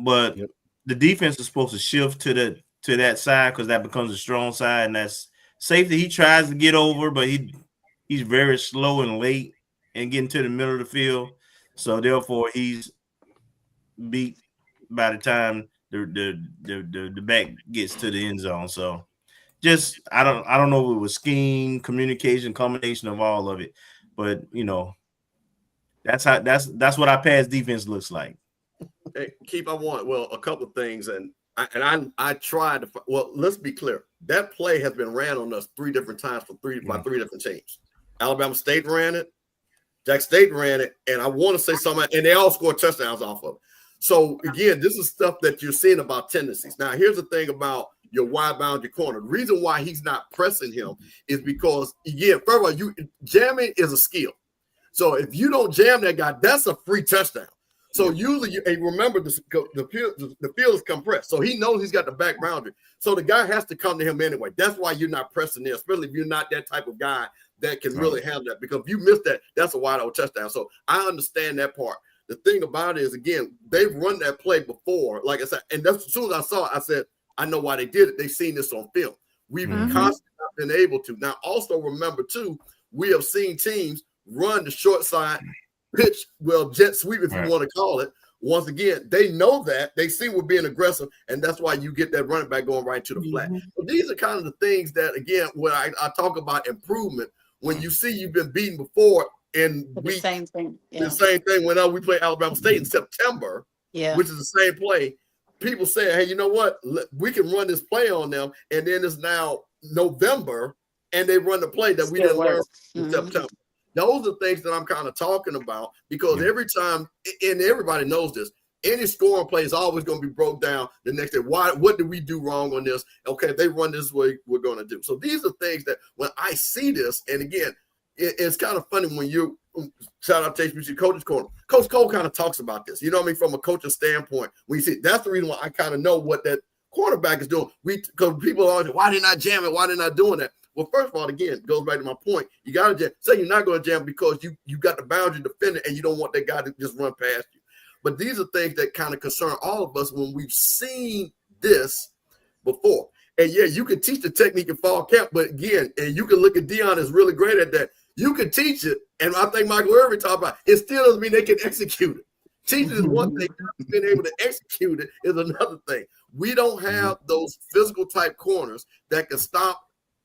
but the defense is supposed to shift to that side because that becomes a strong side, and that's safety. He tries to get over, but he's very slow and late and getting to the middle of the field. So therefore, he's beat by the time the back gets to the end zone. So just I don't know if it was scheme, communication, combination of all of it, but that's what our pass defense looks like. Hey, a couple of things, and I tried to. Well, let's be clear. That play has been ran on us 3 different times by 3 different teams. Alabama State ran it. Jack State ran it, and I want to say something, and they all scored touchdowns off of it. So, again, this is stuff that you're seeing about tendencies. Now, here's the thing about your wide boundary corner. The reason why he's not pressing him is because, again, first of all, jamming is a skill. So, if you don't jam that guy, that's a free touchdown. So, usually, remember, the field is compressed. So, he knows he's got the back boundary. So, the guy has to come to him anyway. That's why you're not pressing there, especially if you're not that type of guy that can really handle that, because if you miss that, that's a wide open touchdown. So I understand that part. The thing about it is, again, they've run that play before, like I said, and that's as soon as I saw it, I said, I know why they did it. They've seen this on film. We've constantly been able to. Now, also remember, too, we have seen teams run the short side pitch, jet sweep, if you want to call it. Once again, they know that. They see we're being aggressive, and that's why you get that running back going right to the flat. So these are kind of the things that, again, when I talk about improvement, when you see you've been beaten before and the same thing. The same thing when we play Alabama State in September, which is the same play, people say, hey, you know what? We can run this play on them, and then it's now November, and they run the play that we didn't learn in September. Those are things that I'm kind of talking about because every time, and everybody knows this, any scoring play is always going to be broke down the next day. What did we do wrong on this? Okay, if they run this way, we're going to do. So these are things that when I see this, and again, it's kind of funny when you shout out to HBC Coach's Corner. Coach Cole kind of talks about this. You know what I mean? From a coaching standpoint, when you see that's the reason why I kind of know what that quarterback is doing. Because people are always, why didn't I jam it? Why didn't I doing that? Well, first of all, again, it goes back to my point. You got to jam. Say you're not going to jam because you got the boundary defender and you don't want that guy to just run past you. But these are things that kind of concern all of us when we've seen this before. And yeah, you can teach the technique in fall camp, but again, and you can look at Dion is really great at that. You can teach it, and I think Michael Irvin talked about it still doesn't mean they can execute it. Teaching is one thing, being able to execute it is another thing. We don't have those physical type corners that can stop,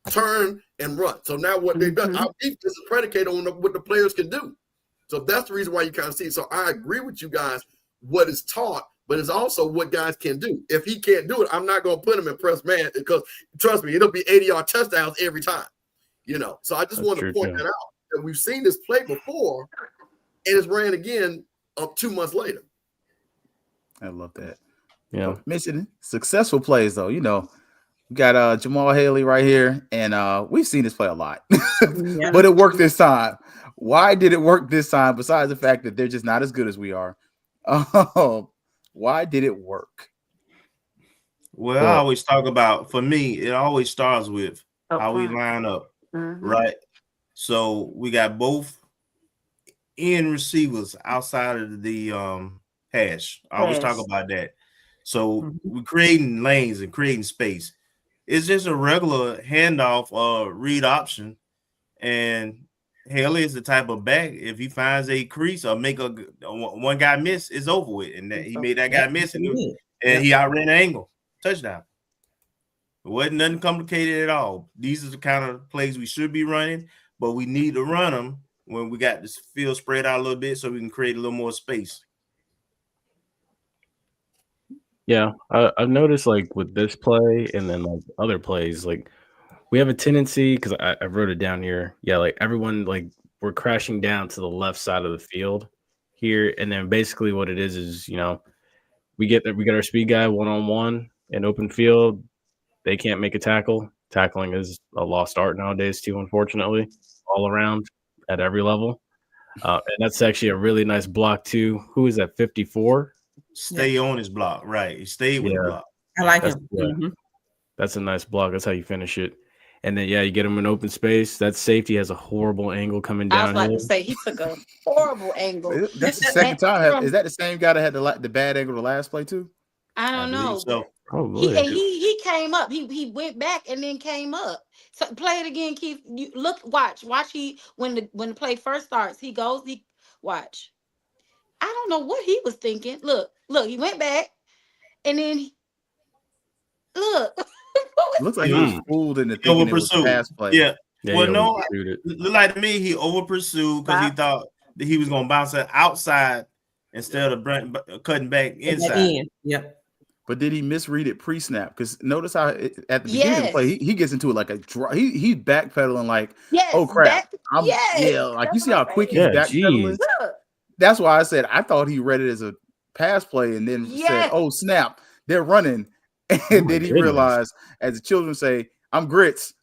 turn, and run. So now what they've done, our defense is predicated on what the players can do. So that's the reason why you kind of see it. So I agree with you guys, what is taught, but it's also what guys can do. If he can't do it, I'm not going to put him in press man because, trust me, it'll be 80-yard touchdowns every time. So I just want to point that out. that we've seen this play before, and it's ran again 2 months later. I love that. Yeah. Mentioning successful plays, though, we got Jamal Haley right here, and we've seen this play a lot, but it worked this time. Why did it work this time? Besides the fact that they're just not as good as we are, why did it work? Well, I always talk about, for me, it always starts with how we line up, right? So we got both end receivers outside of the hash. I always talk about that. So we're creating lanes and creating space. It's just a regular handoff read option. And Haley is the type of back, if he finds a crease or make a one guy miss, it's over with. And that he made that guy miss, and he outran the angle. Touchdown. It wasn't nothing complicated at all. These are the kind of plays we should be running, but we need to run them when we got this field spread out a little bit so we can create a little more space. Yeah, I've noticed, like, with this play and then like other plays, like we have a tendency, because I wrote it down here. Yeah, like everyone, like we're crashing down to the left side of the field here, and then basically what it is we get our speed guy one-on-one in open field. They can't make a tackle. Tackling is a lost art nowadays too, unfortunately, all around at every level. And that's actually a really nice block too. Who is that? 54. Stay on his block, right? He stayed with the block. I like him. Yeah. That's a nice block. That's how you finish it. And then you get him in open space. That safety has a horrible angle coming down. I was about to say he took a horrible angle. That's the second time. Is that the same guy that had the bad angle the last play too? I don't know. So. He came up. He went back and then came up. So play it again, Keith. You watch. He when the play first starts, he watch. I don't know what he was thinking. Look, he went back and then Looks like he was fooled into thinking it was a pass play. Yeah. Well, no, look like to me he over pursued because he thought that he was gonna bounce it outside instead of cutting back inside. Yep. But did he misread it pre-snap? Because notice how at the beginning of the play, he gets into it like a draw. He's backpedaling like, oh crap. Like you see how quick he's backpedaling? That's why I said I thought he read it as a pass play and then said, oh snap, they're running. And then he realized, as the children say, I'm grits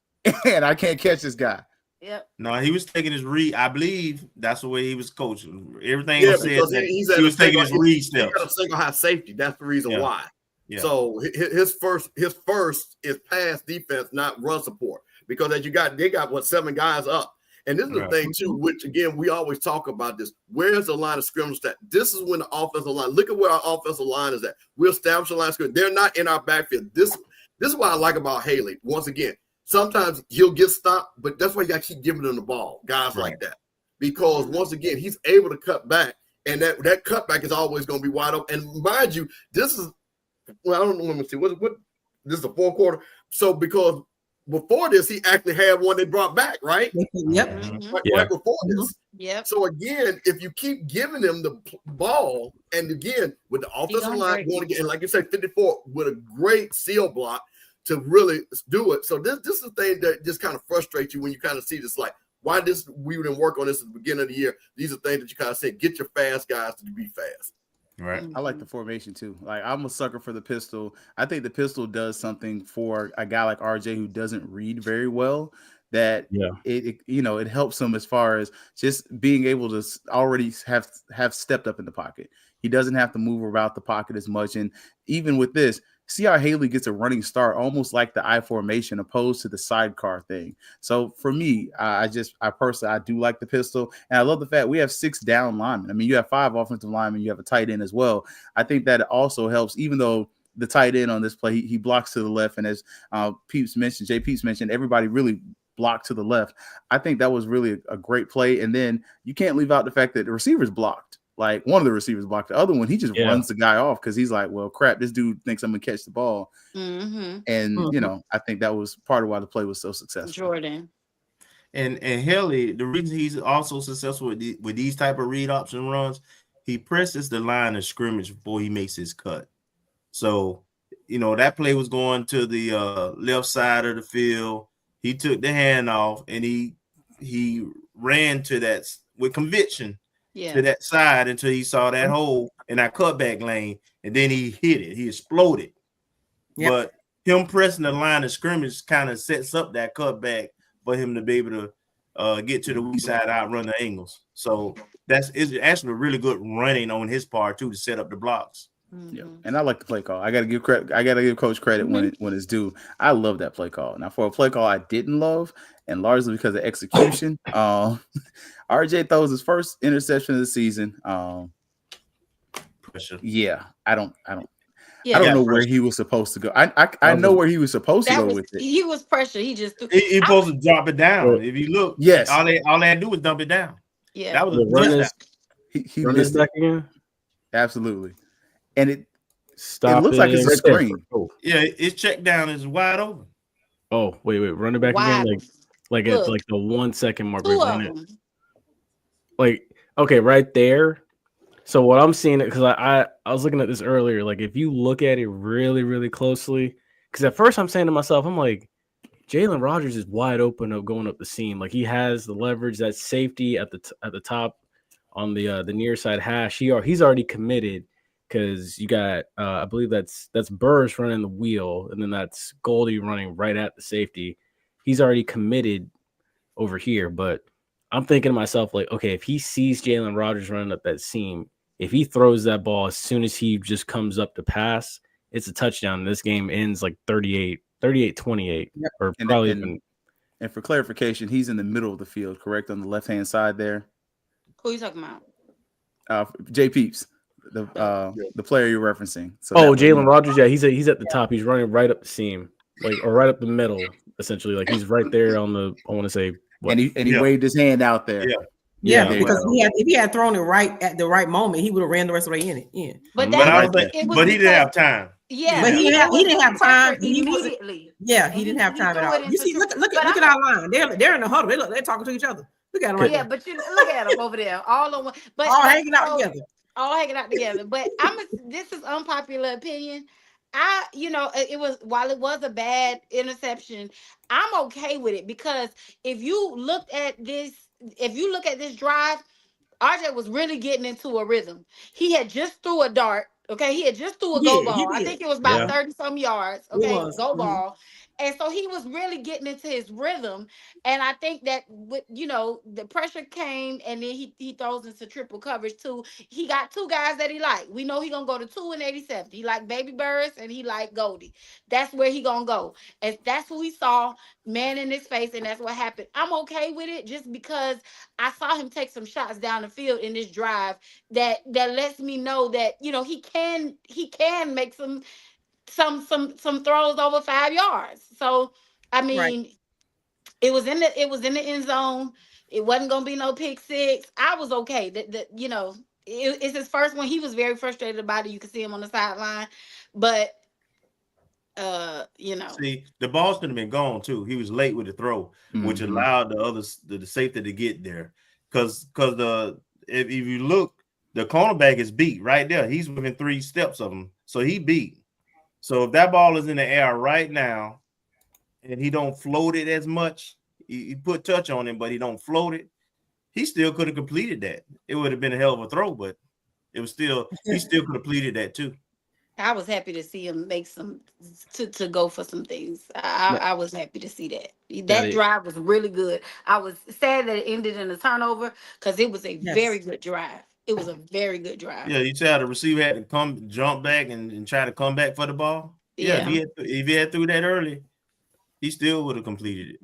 and I can't catch this guy. Yep. No, he was taking his read. I believe that's the way he was coaching. Everything he was taking his read steps. He got a single high safety. That's the reason why. Yeah. So his first is pass defense, not run support. Because as they got 7 guys up. And this is the thing too, which again we always talk about this. Where's the line of scrimmage that this is when the offensive line, look at where our offensive line is at. We'll establish a line of scrimmage. They're not in our backfield. This is what I like about Haley. Once again, sometimes he'll get stopped, but that's why you got to keep giving them the ball, guys like that. Because once again, he's able to cut back, and that cutback is always going to be wide open. And mind you, this is I don't know. Let me see. What this is the fourth quarter. So because before this, he actually had one they brought back, right? Yep. Right before this. Yep. So again, if you keep giving them the ball, and again with the offensive line going again, and like you said, 54 with a great seal block to really do it. So this is the thing that just kind of frustrates you when you kind of see this, like, why we didn't work on this at the beginning of the year. These are things that you kind of say, get your fast guys to be fast. Right. I like the formation too. Like, I'm a sucker for the pistol. I think the pistol does something for a guy like RJ who doesn't read very well. That it helps him as far as just being able to already have stepped up in the pocket. He doesn't have to move about the pocket as much. And even with this, see how Haley gets a running start, almost like the I formation opposed to the sidecar thing. So for me, I personally do like the pistol, and I love the fact we have 6 down linemen. I mean, you have 5 offensive linemen, you have a tight end as well. I think that also helps, even though the tight end on this play, he blocks to the left, and as Jay Peeps mentioned, everybody really blocked to the left. I think that was really a great play. And then you can't leave out the fact that the receivers blocked. Like, one of the receivers blocked, the other one, he just runs the guy off because he's like, well, crap, this dude thinks I'm gonna catch the ball. And I think that was part of why the play was so successful. Jordan. And Haley, the reason he's also successful with these type of read option runs, he presses the line of scrimmage before he makes his cut. So, that play was going to the left side of the field. He took the handoff and he ran to that with conviction Yeah. to that side until he saw that hole in that cutback lane, and then he hit it. He exploded. Yep. But him pressing the line of scrimmage kind of sets up that cutback for him to be able to get to the weak side, outrun the angles. So it's actually really good running on his part too to set up the blocks. Yeah, and I like the play call. I gotta give credit. I gotta give Coach credit when it's due. I love that play call. Now, for a play call I didn't love, and largely because of execution, RJ throws his first interception of the season. Pressure. Yeah, I don't Yeah. know where he was supposed to go. I know where he was supposed to go with it. He was pressure. He just threw. He supposed to drop it down. If you look, yes, all they had to do was dump it down. Yeah, that was a touchdown. He run missed this back it. again. Absolutely, and it looks like it's a screen. Yeah, his check down is wide open. Oh, wait, run it back again. Like at like the 1 second mark. Like, okay, right there. So what I'm seeing, because I was looking at this earlier, like if you look at it really, really closely, because at first I'm saying to myself, I'm like, Jalen Rogers is wide open of going up the seam. Like he has the leverage, that safety at the top on the near side hash. He's already committed because you got I believe that's Burris running the wheel, and then that's Goldie running right at the safety. He's already committed over here, but I'm thinking to myself, like, okay, if he sees Jalen Rogers running up that seam, if he throws that ball as soon as he just comes up to pass, it's a touchdown. This game ends like 38-28, or probably even. And for clarification, he's in the middle of the field, correct, on the left-hand side there. Who are you talking about? Jay Peeps, the player you're referencing. So Jalen Rogers, yeah, he's at the top. He's running right up the seam, or right up the middle, essentially. Like he's right there on the. I want to say. And he waved his hand out there. Yeah, because if he had thrown it right at the right moment, he would have ran the rest of the way in it. Yeah, but he didn't have time. Yeah, but he didn't have time immediately. He didn't have time at all. You see, look at our line. They're in the huddle. They're talking to each other. Look at them. Right there. But look at them over there, all on one, but all hanging out together. All hanging out together. But this is unpopular opinion. While it was a bad interception, I'm okay with it because if you look at this drive, RJ was really getting into a rhythm. He had just threw a dart. Okay, he had just threw a go ball. I think it was about 30-some yards. Okay, go ball. And so he was really getting into his rhythm. And I think that the pressure came, and then he throws into triple coverage too. He got two guys that he like. We know he gonna go to 2 and 87. He like Baby Burris and he like Goldie. That's where he gonna go. And that's who he saw, man in his face, and that's what happened. I'm okay with it just because I saw him take some shots down the field in this drive that lets me know that he can make some throws over 5 yards. So I mean, it was in the end zone. It wasn't gonna be no pick six. I was okay. It's his first one. He was very frustrated about it. You can see him on the sideline, but see, the ball should have been gone too. He was late with the throw, which allowed the safety to get there. Because if you look, the cornerback is beat right there. He's within 3 steps of him, so he beat. So if that ball is in the air right now, and he don't float it as much, he put touch on him, but he don't float it, he still could have completed that. It would have been a hell of a throw, but he still could have completed that too. I was happy to see him make some to go for some things. I was happy to see that. That drive was really good. I was sad that it ended in a turnover because it was a very good drive. It was a very good drive. Yeah, you said the receiver had to jump back and try to come back for the ball. Yeah, if he had threw that early, he still would have completed it.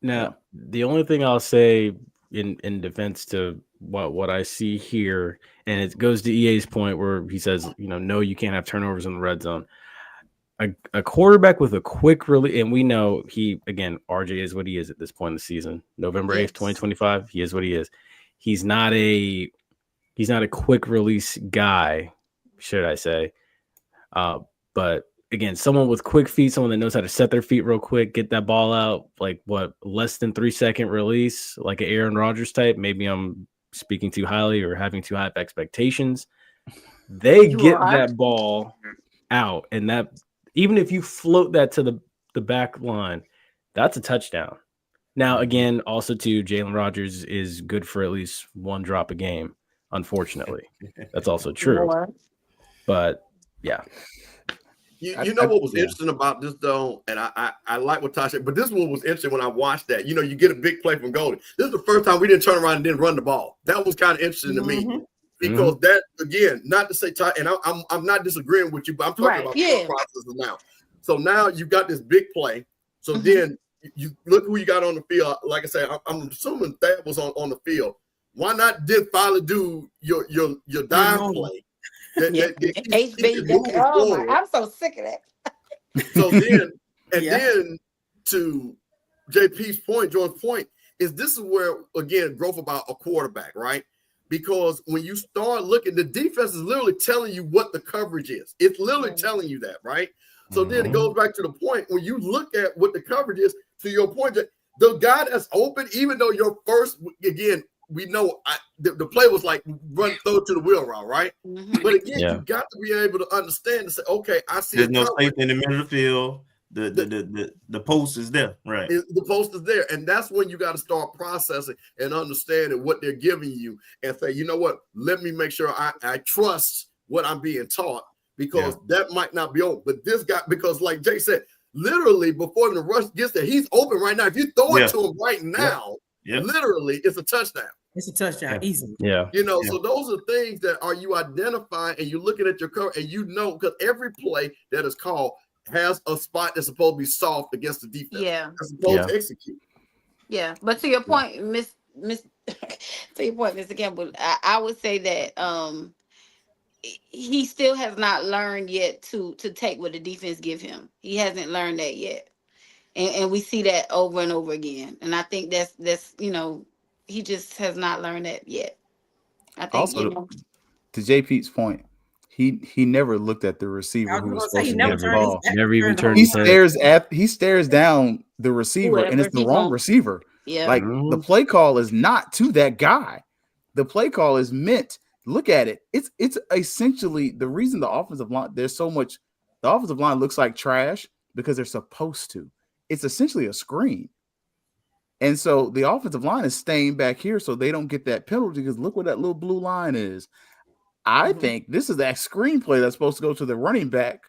Now, the only thing I'll say in defense to what I see here, and it goes to EA's point where he says, no, you can't have turnovers in the red zone. A quarterback with a quick release, and we know RJ is what he is at this point in the season. November 8th, 2025, he is what he is. He's not a quick release guy, should I say. But again, someone with quick feet, someone that knows how to set their feet real quick, get that ball out, less than 3 second release, like an Aaron Rodgers type. Maybe I'm speaking too highly or having too high of expectations. They get that ball out, and that even if you float that to the back line, that's a touchdown. Now, again, also too, Jalen Rogers is good for at least one drop a game. Unfortunately, that's also true. But yeah. You know what was interesting about this though, and I like what Tasha, but this one was interesting when I watched that. You know, you get a big play from Golden. This is the first time we didn't turn around and didn't run the ball. That was kind of interesting to me because that again, not to say and I'm not disagreeing with you, but I'm talking about the processes now. So now you got this big play. So then you look who you got on the field. Like I said, I'm assuming that was on the field. Why not did finally do your dive play? I'm so sick of that. So then, then to JP's point, Jordan's point, is this is where, again, growth about a quarterback, right? Because when you start looking, the defense is literally telling you what the coverage is. It's literally telling you that, right? So then it goes back to the point when you look at what the coverage is, to your point, that the guy that's open, even though your first, again, we know the play was like run throw to the wheel route, right? But again, you got to be able to understand and say, okay, I see. There's no safety in the middle of the field. The post is there, right? The post is there, and that's when you got to start processing and understanding what they're giving you, and say, you know what? Let me make sure I trust what I'm being taught, because that might not be open. But this guy, because like Jay said, literally before the rush gets there, he's open right now. If you throw it to him right now, literally, it's a touchdown. It's a touchdown, easy. You know, so those are things that are you identifying and you're looking at your cover and you know, because every play that is called has a spot that's supposed to be soft against the defense. That's supposed to execute. But to your point, Miss to your point, Mr. Campbell, I would say that he still has not learned yet to take what the defense give him. He hasn't learned that yet. And we see that over and over again. And I think that's you know, he just has not learned that yet. I think also, to JP's point, he never looked at the receiver who was supposed to get the ball. Never even turned his head. He stares down the receiver, and it's the wrong receiver. Like the play call is not to that guy. The play call is meant. Look at it. It's essentially the reason the offensive line. There's so much. The offensive line looks like trash because they're supposed to. It's essentially a screen. And so the offensive line is staying back here so they don't get that penalty, because look what that little blue line is. I think this is that screenplay that's supposed to go to the running back.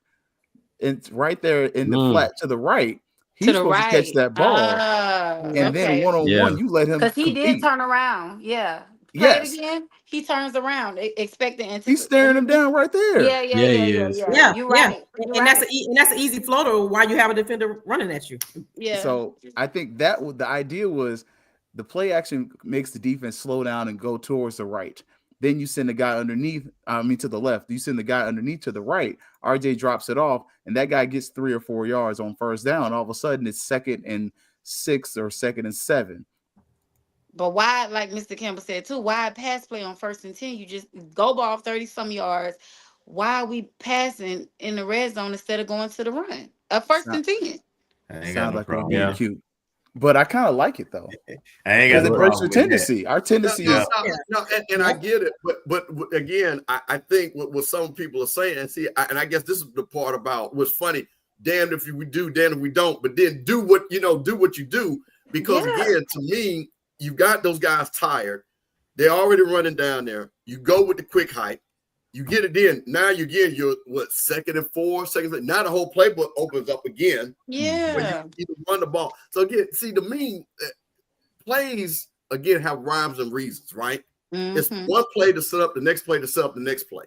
It's right there in the flat to the right. He's supposed to catch that ball. And then one-on-one, you let him because he did turn around. Play it again. He turns around, expecting. He's staring him down right there. Yeah. You're right. And that's an easy floater while you have a defender running at you. So I think that the idea was the play action makes the defense slow down and go towards the right. Then you send the guy underneath, to the left. You send the guy underneath to the right. RJ drops it off, and that guy gets 3 or 4 yards on first down. All of a sudden, it's 2nd and 6 or 2nd and 7. But why, like Mr. Campbell said too, why pass play on 1st and 10? You just go ball 30-some yards. Why are we passing in the red zone instead of going to the run? 1st and 10. Sounds like they're being cute. But I kind of like it though. I ain't got the breaks your tendency. Our tendency is and I get it, but again, I think what some people are saying, and I guess this is the part about what's funny. Damned if we do, damned if we don't. But then do what you do, because again, to me, you got those guys tired. They're already running down there. You go with the quick height. You get it in. Now you're 2nd and 4, now the whole playbook opens up again. Yeah. You run the ball. So again, to me, plays again have rhymes and reasons, right? It's one play to set up the next play to set up the next play.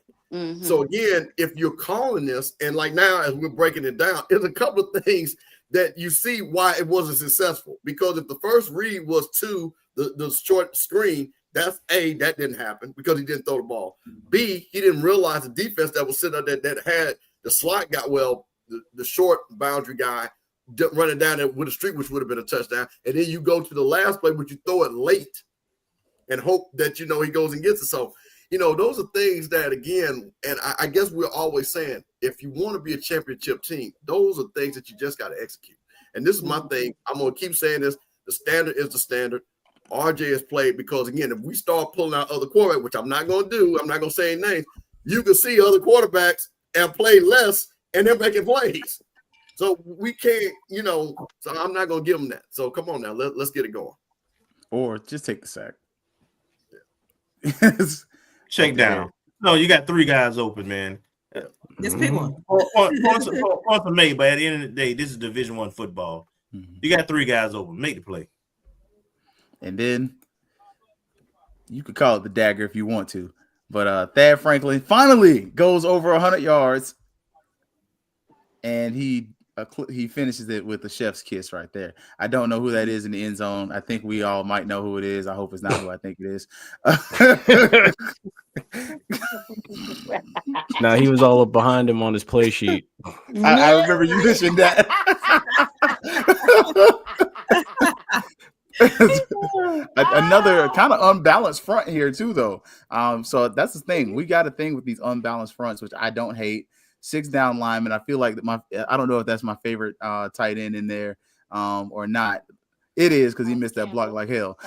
So again, if you're calling this, and like now as we're breaking it down, there's a couple of things that you see why it wasn't successful. Because if the first read was to the short screen, that's A, that didn't happen because he didn't throw the ball. B, he didn't realize the defense that was sitting there that had the slot got the short boundary guy running down there with a streak, which would have been a touchdown. And then you go to the last play, but you throw it late and hope that, he goes and gets it. So, those are things that, again, and I guess we're always saying, if you want to be a championship team, those are things that you just got to execute. And this is my thing. I'm going to keep saying this. The standard is the standard. RJ has played because, again, if we start pulling out other quarterbacks, which I'm not going to do, I'm not going to say any names, you can see other quarterbacks and play less, and they're making plays. So we can't, so I'm not going to give them that. So come on now, let's get it going. Or just take the sack. Check down. No, you got 3 guys open, man. Just pick one. Points are made, but at the end of the day, this is Division I football. You got 3 guys open. Make the play. And then you could call it the dagger if you want to. But Thad Franklin finally goes over 100 yards. And he finishes it with a chef's kiss right there. I don't know who that is in the end zone. I think we all might know who it is. I hope it's not who I think it is. Nah, he was all up behind him on his play sheet. I remember you mentioned that. Another kind of unbalanced front here too, though. So that's the thing. We got a thing with these unbalanced fronts, which I don't hate. 6 down linemen. I feel like I don't know if that's my favorite tight end in there or not. It is because he missed that block like hell.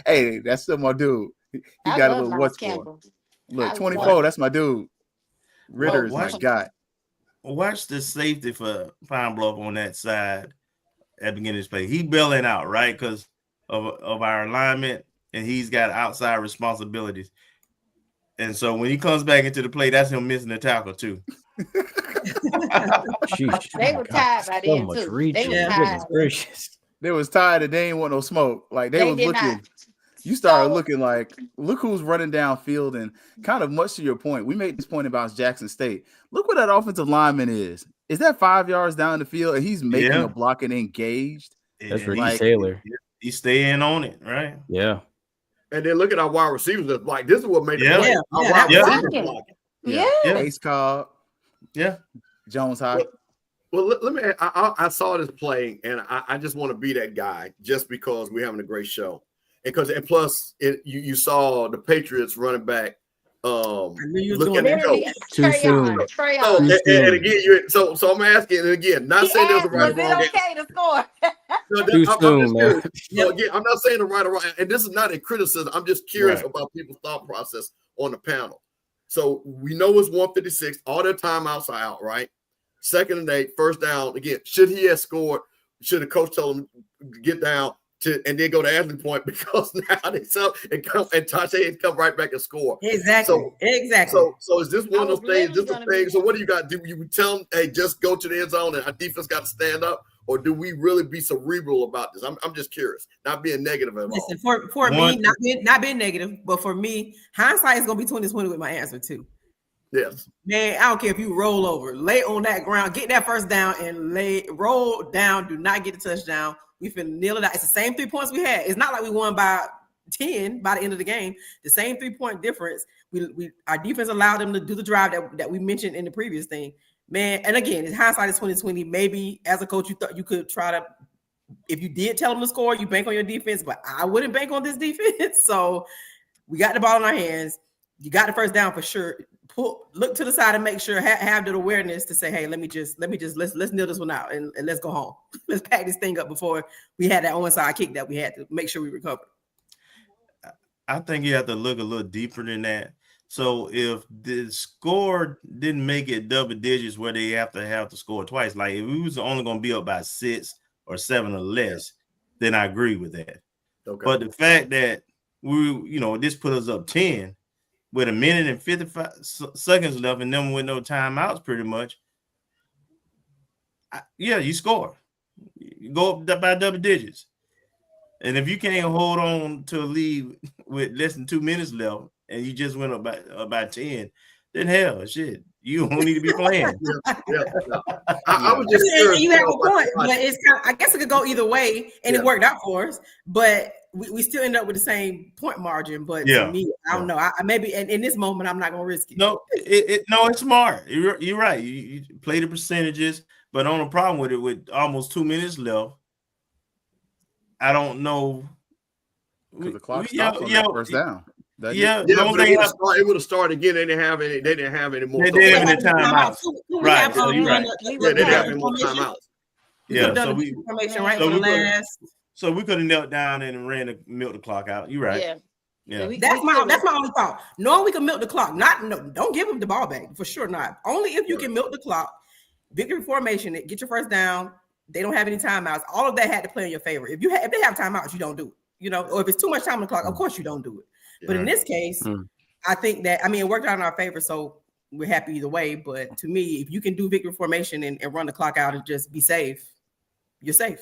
Hey, that's still my dude. He got a little what's for. Look, 24. That's my dude. Ritter is my guy. Watch the safety for Pine Bluff on that side at the beginning of this play. He bailing out, right, because of our alignment, and he's got outside responsibilities. And so when he comes back into the play, that's him missing the tackle too. They were tired by then too. They were tired. They was tired and they didn't want no smoke. Like they was looking. Not. You started looking like, look who's running downfield, and kind of much to your point. We made this point about Jackson State. Look what that offensive lineman is. Is that 5 yards down the field and he's making a block and engaged? That's Reed Taylor. He's staying on it, right? Yeah. And then look at our wide receivers. Like this is what made the play. Our wide receivers blocking. Yeah. Ace Cobb. Yeah. Jones High. Well, let me. I saw this play, and I just want to be that guy just because we're having a great show, and plus you saw the Patriots running back. Looking at too soon. And again, so I'm asking, and again, not saying there's a right or wrong. Okay to score. Too soon, man. So again, I'm not saying the right or wrong, and this is not a criticism. I'm just curious about people's thought process on the panel. So we know it's 156. All their timeouts are out, right? 2nd and 8, 1st down. Again, should he have scored? Should the coach tell him get down and then go to Ashley point because now they sell and Tasha come right back and score. Exactly. So is this one of those things? Just a thing. So what do you got? Do you tell them, hey, just go to the end zone and our defense got to stand up? Or do we really be cerebral about this? I'm just curious, not being negative at all. Listen, for me, not being negative, but for me, hindsight is gonna be 20/20 with my answer too. Yes, man, I don't care if you roll over, lay on that ground, get that first down, and roll down. Do not get a touchdown. We finna kneel it out. It's the same 3 points we had. It's not like we won by 10 by the end of the game. The same 3-point difference. Our defense allowed them to do the drive that we mentioned in the previous thing. Man, and again, it's hindsight is 20/20. Maybe as a coach, you thought you could try to, if you did tell them to score, you bank on your defense, but I wouldn't bank on this defense. So we got the ball in our hands. You got the first down for sure. Look to the side and make sure have the awareness to say, hey, let's kneel this one out and let's go home. Let's pack this thing up before we had that onside kick that we had to make sure we recovered. I think you have to look a little deeper than that. So if the score didn't make it double digits where they have to score twice, like if we was only going to be up by 6 or 7 or less, then I agree with that. Okay. But the fact that this put us up 10 with 1 minute and 55 seconds left and them with no timeouts pretty much, you score. You go up by double digits. And if you can't hold on to a lead with less than 2 minutes left, and you just went up by 10, then hell, shit, you don't need to be playing. I was just curious. You have a point, but it's I guess it could go either way, and it worked out for us. But we still end up with the same point margin. But to me, I don't know. I maybe in this moment, I'm not gonna risk it. No, it's smart. You're right. You play the percentages, but on a problem with it with almost 2 minutes left, I don't know. Because the clock stopped on that first down. But it would have started again. They didn't have any. They didn't have any more. They didn't have any timeouts. Right. So you're right. They didn't have any more timeouts. Yeah. So we could have knelt down and milked the clock out. You're right. Yeah. Yeah, So that's my only thought. Knowing we can milk the clock, don't give them the ball back for sure. Not only if you can milk the clock, victory formation, get your first down. They don't have any timeouts. All of that had to play in your favor. If they have timeouts, you don't do it. Or if it's too much time on the clock, of course you don't do it. But in this case, I think that it worked out in our favor, so we're happy either way. But to me, if you can do victory formation and run the clock out and just be safe, you're safe.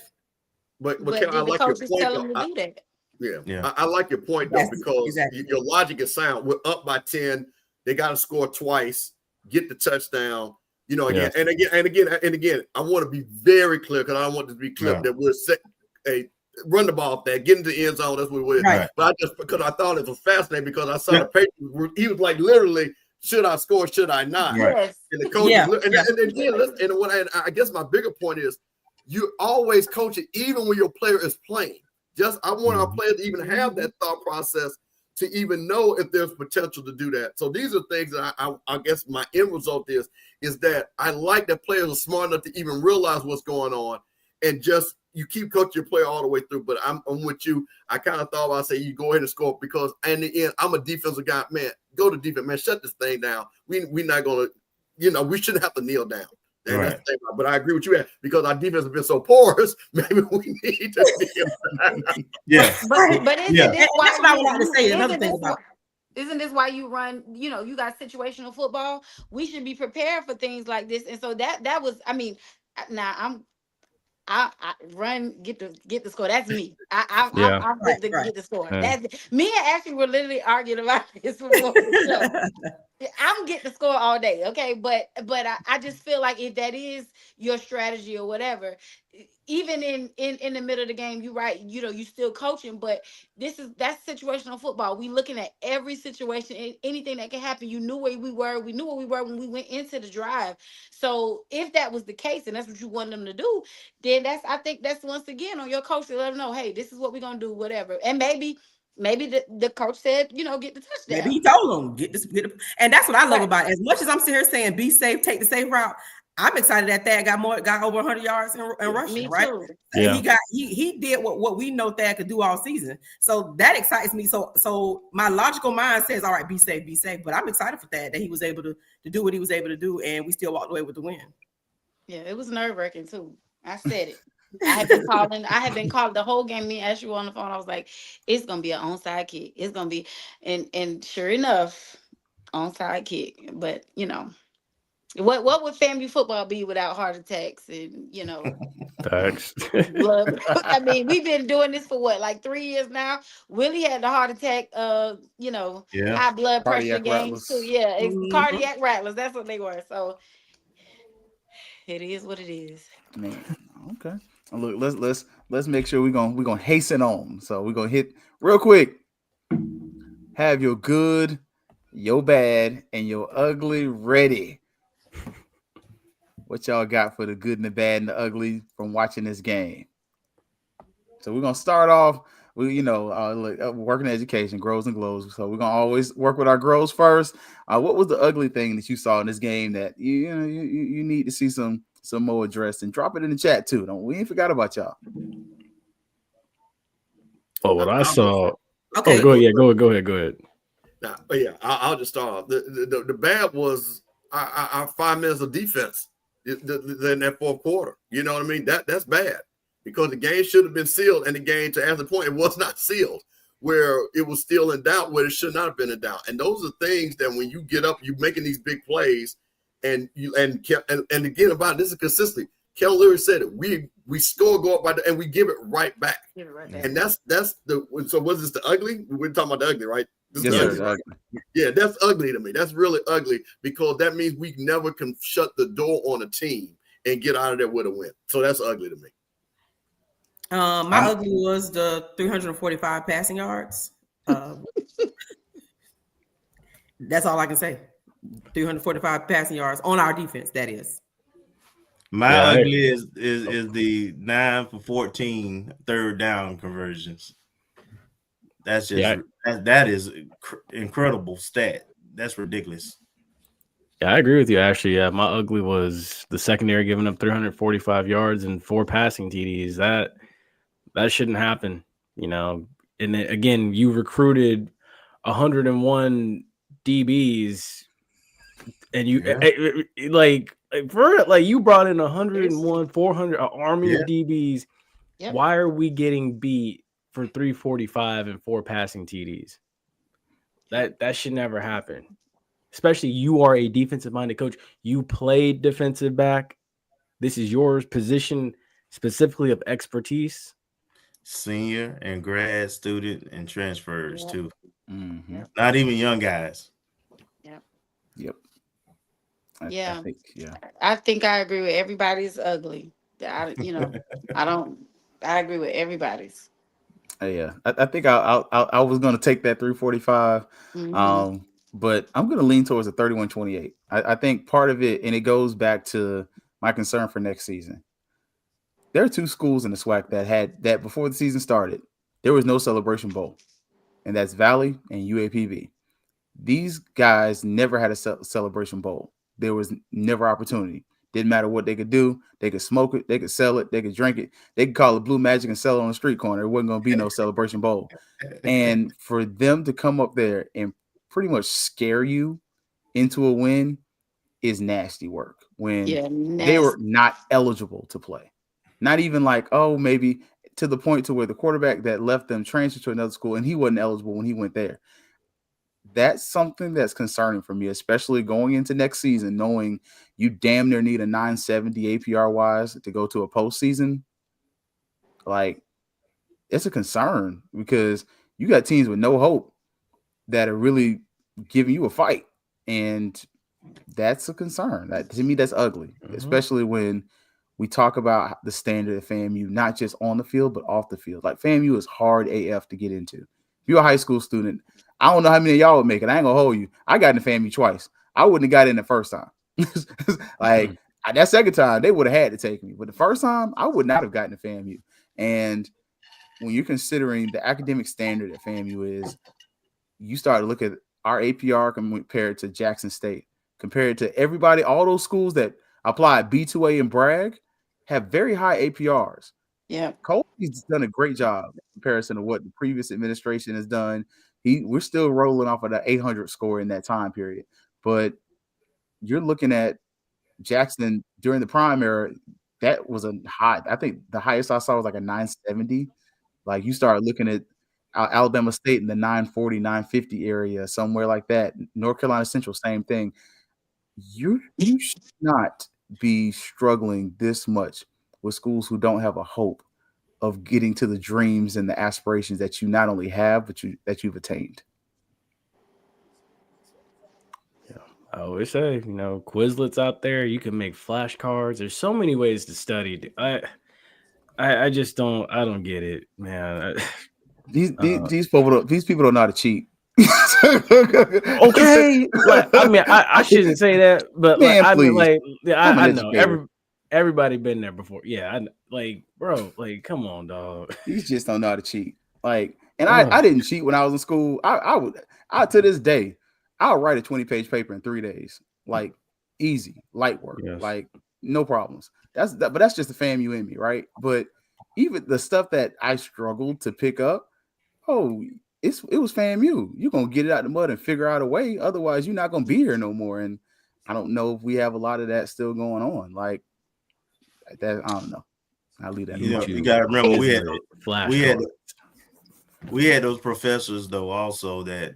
But did I the like your coaches point. tell them to do that? Yeah. I like your point though, because your logic is sound. We're up by 10. They got to score twice, get the touchdown. Again, and again. I want to be very clear, because I don't want to be clear that we're set a run the ball off there, get into the end zone. That's what we're. Right. But because I thought it was fascinating, because I saw the paper. He was like, literally, should I score? Should I not? Yes. And the coach, and I guess my bigger point is, you always coach it, even when your player is playing. I want our players to even have that thought process, to even know if there's potential to do that. So these are things that I guess my end result is that I like that players are smart enough to even realize what's going on, and just you keep coaching your player all the way through. But I'm with you. I kind of thought about you go ahead and score, because in the end, I'm a defensive guy. Man, go to defense, man. Shut this thing down. We're not going to, we shouldn't have to kneel down. Right. But I agree with you, because our defense has been so porous. Maybe we need to be. But isn't this why that's what I wanted to say? Another thing about. Isn't this why you run? You got situational football. We should be prepared for things like this. And so that was. I mean, now I run get the score. That's me. I'm get the score. That's me and Ashley were literally arguing about this before the show. I'm getting the score all day, okay? But I just feel like if that is your strategy or whatever, even in the middle of the game, you're right. You still coaching, but that's situational football. We looking at every situation, anything that can happen. You knew where we were. We knew where we were when we went into the drive. So if that was the case, and that's what you want them to do, then I think that's once again on your coach to let them know, hey, this is what we're gonna do, whatever. And maybe the coach said, get the touchdown. Maybe he told them and that's what I love about it. As much as I'm sitting here saying be safe, take the safe route, I'm excited that Thad got over 100 yards in rushing, right? Yeah. He did what we know Thad could do all season. So that excites me. So my logical mind says, all right, be safe. But I'm excited for Thad that he was able to do what he was able to do, and we still walked away with the win. Yeah, it was nerve-wracking too. I said it. I had been calling the whole game. Me and Ashley were on the phone. I was like, it's gonna be an onside kick. It's gonna be, and sure enough, onside kick. But what would FAMU football be without heart attacks and Thanks. blood? I mean, we've been doing this for like 3 years now. Willie had the heart attack, high blood pressure games too. Yeah, it's cardiac rattlers. That's what they were. So it is what it is. Man, okay. Look, let's make sure we're gonna hasten on. So we're gonna hit real quick. Have your good, your bad, and your ugly ready. What y'all got for the good and the bad and the ugly from watching this game? So we're gonna start off. Working education grows and glows. So we're gonna always work with our grows first. What was the ugly thing that you saw in this game that you need to see some more addressed, and drop it in the chat too? We ain't forgot about y'all. Oh, what I saw. Okay, go ahead. I'll just start off. The bad was our 5 minutes of defense in that fourth quarter. You know what I mean? That's bad, because the game should have been sealed, and the game, to answer the point, it was not sealed, where it was still in doubt, where it should not have been in doubt. And those are things that when you get up, you're making these big plays. And again, about this is consistently. Kelvin literally said it. We score, go up and we give it right back. And that's so was this the ugly? We're talking about the ugly, right? This is ugly, right? Yeah, that's ugly to me. That's really ugly, because that means we never can shut the door on a team and get out of there with a win. So that's ugly to me. My ugly was the 345 passing yards. That's all I can say. 345 passing yards on our defense, that is. My ugly is the 9 for 14 third down conversions. That's just that is incredible stat. That's ridiculous. Yeah, I agree with you, Ashley. Yeah, my ugly was the secondary giving up 345 yards and 4 passing TDs. That shouldn't happen, And then, again, you recruited 101 DBs, and you like you brought in 101, 400, an army of DBs. Yep. Why are we getting beat for 345 and 4 passing TDs? That should never happen. Especially you are a defensive-minded coach. You played defensive back. This is your position specifically of expertise. Senior and grad student and transfers too. Mm-hmm. Not even young guys. Yep. I think I agree with everybody's ugly. I agree with everybody's. Yeah, I think I was going to take that 345, but I'm going to lean towards a 31-28. I think part of it, and it goes back to my concern for next season. There are 2 schools in the SWAC that had that before the season started. There was no Celebration Bowl, and that's Valley and UAPB. These guys never had a Celebration Bowl. There was never opportunity. Didn't matter what they could do. They could smoke it. They could sell it. They could drink it. They could call it Blue Magic and sell it on the street corner. It wasn't going to be no Celebration Bowl. And for them to come up there and pretty much scare you into a win is nasty work when they were not eligible to play. Not even like, maybe to the point to where the quarterback that left them transferred to another school and he wasn't eligible when he went there. That's something that's concerning for me, especially going into next season, knowing you damn near need a 970 APR wise to go to a postseason. Like, it's a concern because you got teams with no hope that are really giving you a fight. And that's a concern. To me, that's ugly, especially when we talk about the standard of FAMU, not just on the field, but off the field. Like, FAMU is hard AF to get into. If you're a high school student, I don't know how many of y'all would make it. I ain't gonna hold you. I got in the FAMU twice. I wouldn't have got in the first time. That second time, they would have had to take me. But the first time, I would not have gotten to FAMU. And when you're considering the academic standard at FAMU is, you start to look at our APR compared to Jackson State, compared to everybody, all those schools that apply B2A and Bragg have very high APRs. Yeah. Colby's done a great job in comparison to what the previous administration has done. We're still rolling off of the 800 score in that time period. But you're looking at Jackson during the prime era, that was a high. I think the highest I saw was like a 970. Like, you start looking at Alabama State in the 940, 950 area, somewhere like that. North Carolina Central, same thing. You should not be struggling this much with schools who don't have a hope of getting to the dreams and the aspirations that you not only have, but that you've attained. Yeah, I always say, Quizlets out there, you can make flashcards. There's so many ways to study. I just don't get it, man. These people don't know how to cheat. Okay, I shouldn't say that, but man, I know everybody been there before. Yeah, bro, come on, dog. These just don't know how to cheat. I didn't cheat when I was in school. I to this day, I'll write a 20-page paper in 3 days, easy, light work, no problems. But that's just the FAMU in me, right? But even the stuff that I struggled to pick up, it was FAMU. You're gonna get it out the mud and figure out a way. Otherwise, you're not gonna be here no more. And I don't know if we have a lot of that still going on. Like that, I don't know. I'll leave that. You gotta remember we had those professors though also that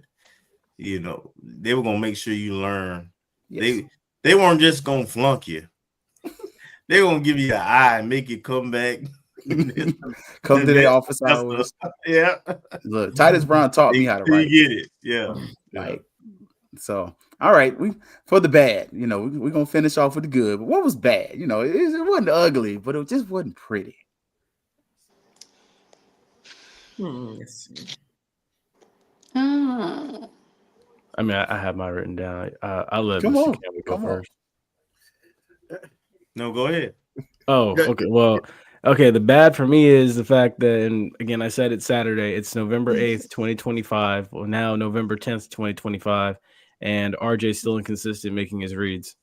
they were gonna make sure you learn. Yes. They weren't just gonna flunk you. They gonna give you an eye and make you come back. Come to the office hours. Yeah. Look, Titus Brown taught me how to write. You get it. Yeah. So, all right. For the bad, we're gonna finish off with the good. But what was bad? It wasn't ugly, but it just wasn't pretty. Let's see. I mean, I have mine written down. I'll let Mr. Campbell go first. No, go ahead. Oh, okay. Well, okay. The bad for me is the fact that, and again, I said it's Saturday. It's November 8th, 2025. Well, now November 10th, 2025. And RJ's still inconsistent making his reads.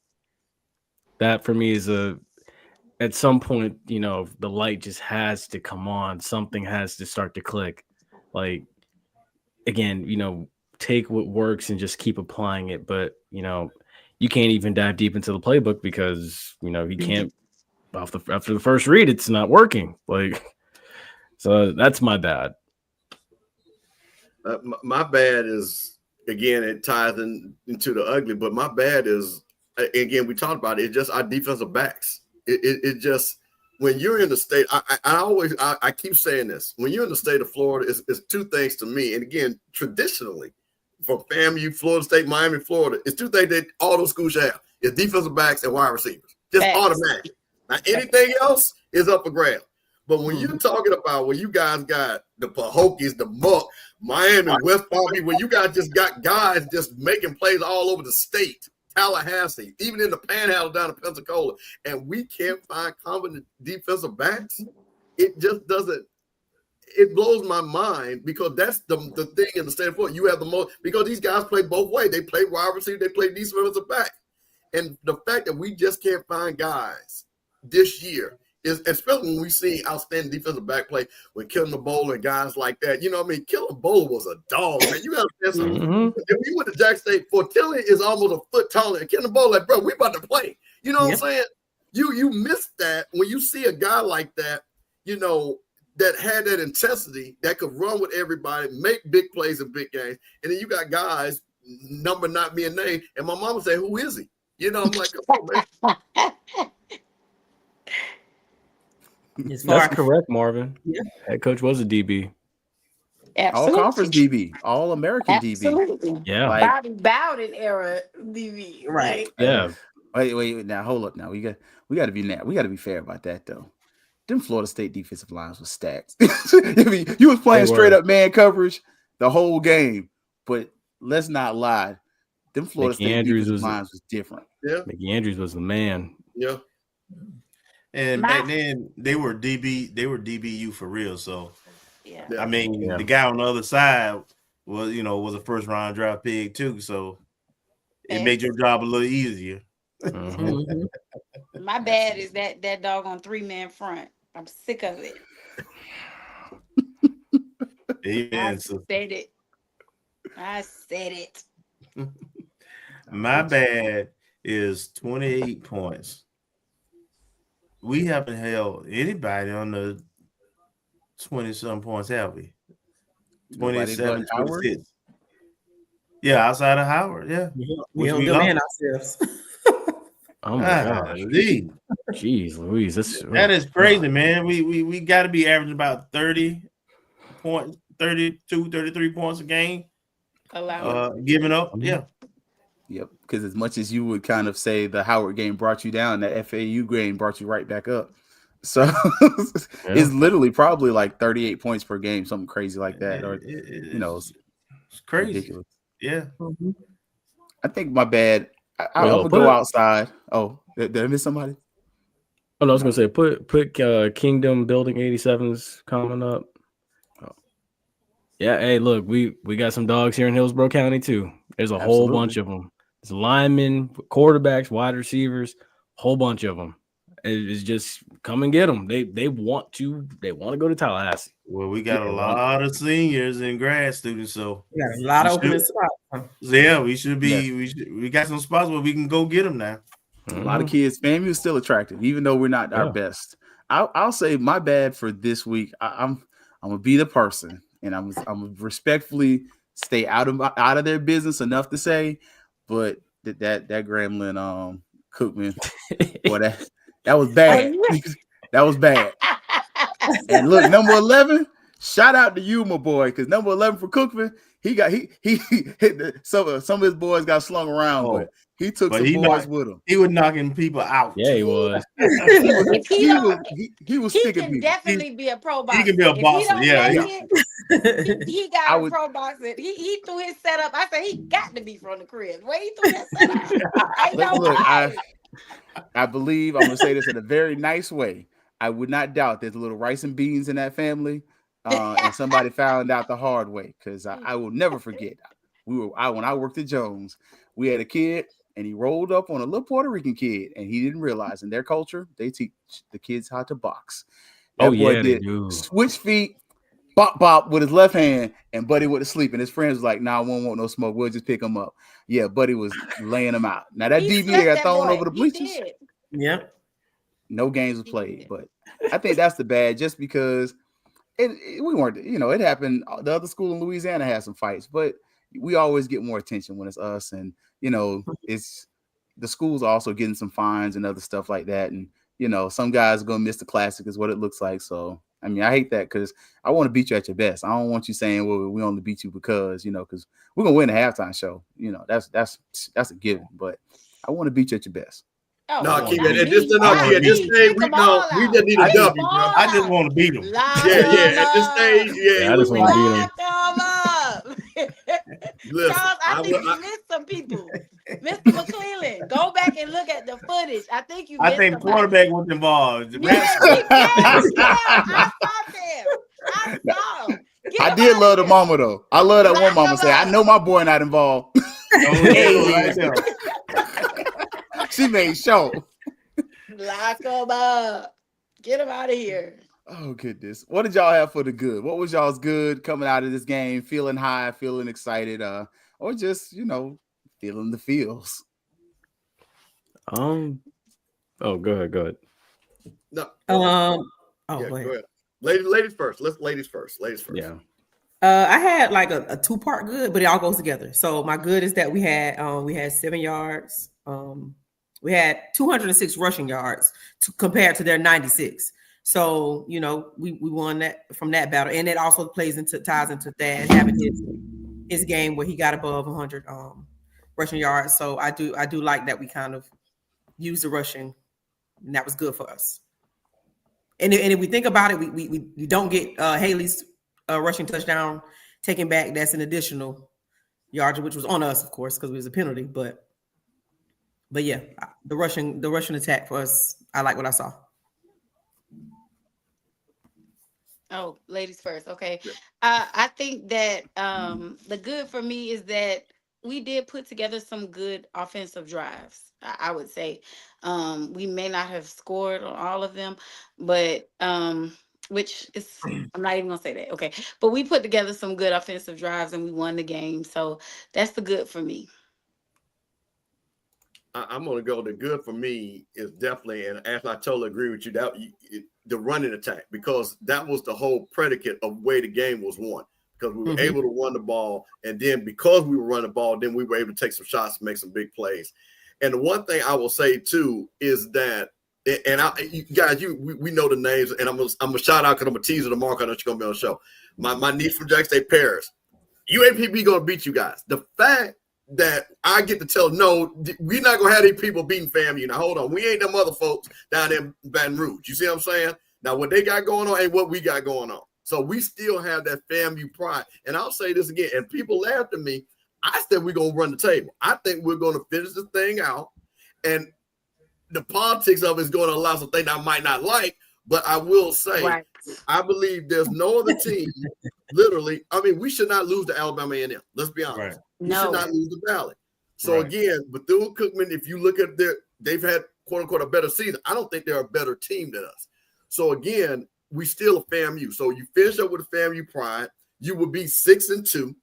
That for me is at some point, the light just has to come on. Something has to start to click. Like, again, take what works and just keep applying it. But, you know, you can't even dive deep into the playbook because, you know, he can't after the first read, it's not working. Like, so that's my bad. My bad is, again, it ties into the ugly, but my bad is, again, we talked about it. It's just our defensive backs. It just, when you're in the state, I keep saying this. When you're in the state of Florida, it's two things to me. And again, traditionally, from FAMU, Florida State, Miami, Florida, it's two things that all those schools should have. It's defensive backs and wide receivers. Just automatic. Now, anything else is up for grabs. But when you're talking about when you guys got the Pahokis, the Muck, Miami, West Palm Beach, when you guys just got guys just making plays all over the state, Tallahassee, even in the Panhandle down in Pensacola, and we can't find competent defensive backs, it just doesn't. It blows my mind because that's the thing in the state of Florida. You have the most, because these guys play both ways. They play wide receiver, they play defensive back, and the fact that we just can't find guys this year is, especially when we see outstanding defensive back play with Kelvin and guys like that. You know what I mean? Kelvin was a dog, man. You got to something. If you went to Jackson State, Fortelli is almost a foot taller. And Kelvin like, bro, we about to play. You know what I'm saying? You miss that when you see a guy like that, you know, that had that intensity, that could run with everybody, make big plays in big games. And then you got guys, number not being named, and my mama say, who is he? You know, I'm like, come on, man. That's correct, Marvin. Yeah. Head coach was a DB. Absolutely. All conference DB, all American DB. Yeah. Like, Bobby Bowden era DB. Right. Yeah. Wait. Now hold up. Now we got to be fair about that though. Them Florida State defensive lines was stacked. I mean, you was playing straight up man coverage the whole game, but let's not lie. Them Florida State defensive lines was different. Yeah. Mickey Andrews was the man. Yeah. And back then they were DBU for real. So yeah. I mean, the guy on the other side was a first round draft pick too. So it made your job a little easier. My bad is that doggone 3-man front. I'm sick of it. Amen. I said it. My bad is 28 points. We haven't held anybody on the 20-something points, have we? 27, 26. Yeah, outside of Howard, yeah. We don't demand ourselves. Oh my gosh. Jeez Louise. That is crazy, man. We got to be averaging about 30 points, 32, 33 points a game. Giving up. Yeah. Yep. Because as much as you would kind of say the Howard game brought you down, the FAU game brought you right back up. So it's literally probably like 38 points per game, something crazy like that. Or it's crazy. Ridiculous. Yeah. I think my bad. I would go outside. Oh, did I miss somebody? Oh, no, I was gonna say put Kingdom Building 87's coming up. Oh. Yeah, hey, look, we got some dogs here in Hillsborough County too. There's a whole bunch of them. There's linemen, quarterbacks, wide receivers, whole bunch of them. It's just come and get them. They want to go to Tallahassee. Well, we got a lot of seniors and grad students, so we got a lot of open spots. Yeah, we should be. We got some spots where we can go get them now. A lot of kids. FAMU is still attractive, even though we're not our best. I'll say my bad for this week. I'm gonna be the person, and I'm gonna respectfully stay out of their business enough to say, but that Gremlin Cookman, boy, that was bad. That was bad. And look, number 11, shout out to you, my boy, because number 11 for Cookman, he hit some of his boys got slung around, but he took some boys with him. He was knocking people out. Yeah, he was. he was He sticking can me. definitely be a pro boxer. He can be a boxer. Yeah. He got a pro boxer. He threw his setup. I said he got to be from the crib. Where he threw that setup? Look, I believe I'm gonna say this in a very nice way. I would not doubt there's a little rice and beans in that family, and somebody found out the hard way, because I will never forget. When I worked at Jones, we had a kid, and he rolled up on a little Puerto Rican kid, and he didn't realize in their culture they teach the kids how to box. That boy did switch feet, bop with his left hand, and Buddy went to sleep. And his friends was like, "Nah, I won't want no smoke. We'll just pick him up." Yeah, Buddy was laying him out. Now that DB that got thrown over the bleachers. Yep. No games were played, but I think that's the bad, just because we weren't, it happened. The other school in Louisiana had some fights, but we always get more attention when it's us. And, it's the schools are also getting some fines and other stuff like that. And, some guys are going to miss the classic is what it looks like. So, I mean, I hate that because I want to beat you at your best. I don't want you saying, well, we only beat you because, because we're going to win the halftime show. That's a given, but I want to beat you at your best. Oh, no, keep it. At this stage, we just need a W, bro. I just want to beat him. Yeah. At this stage, I just want to beat him. Listen, Charles, I think you missed some people. Mr. McClellan, go back and look at the footage. I think I think quarterback was involved. I saw him. I did love the mama though. I love that one mama say, "I know my boy not involved." She made sure. Lock him up. Get him out of here. Oh, goodness. What did y'all have for the good? What was y'all's good coming out of this game? Feeling high, feeling excited, or just, feeling the feels? Go ahead. No. Go ahead. Go ahead. Ladies first. Ladies first. Yeah. I had like a 2-part good, but it all goes together. So my good is that we had 7 yards. We had 206 rushing yards compared to their 96. So, we won that from that battle. And it also ties into Thad having his game where he got above 100 rushing yards. So I do like that we kind of used the rushing, and that was good for us. And if we think about it, we don't get Haley's rushing touchdown taken back. That's an additional yardage, which was on us, of course, because it was a penalty. But yeah, the rushing attack for us, I like what I saw. Oh, ladies first. Okay. I think that the good for me is that we did put together some good offensive drives. I would say we may not have scored on all of them, but which is, I'm not even gonna say that. Okay. But we put together some good offensive drives and we won the game. So that's the good for me. I'm going to go. The good for me is definitely, and as I totally agree with you, that the running attack, because that was the whole predicate of way the game was won, because we were able to run the ball. And then because we were running the ball, then we were able to take some shots and make some big plays. And the one thing I will say too is that, and you guys, we know the names, and I'm gonna shout out because I'm a teaser to Mark. I know you're gonna be on the show. My niece from Jackson State, Paris, UAPB gonna beat you guys. The fact that I get to tell, no, we're not gonna have these people beating FAMU. Now hold on, we ain't them other folks down in Baton Rouge. You see what I'm saying? Now what they got going on ain't what we got going on. So we still have that FAMU pride. And I'll say this again, and people laughed at me. I said we're gonna run the table. I think we're gonna finish this thing out, and the politics of it is going to allow some things I might not like. But I will say, right, I believe there's no other team. Literally, I mean, we should not lose to Alabama A&M. Let's be honest. Right. We should not lose the Valley. So again, Bethune-Cookman, if you look at they've had quote unquote a better season. I don't think they're a better team than us. So again, we still a FAMU. So you finish up with a FAMU pride, you would be 6-2,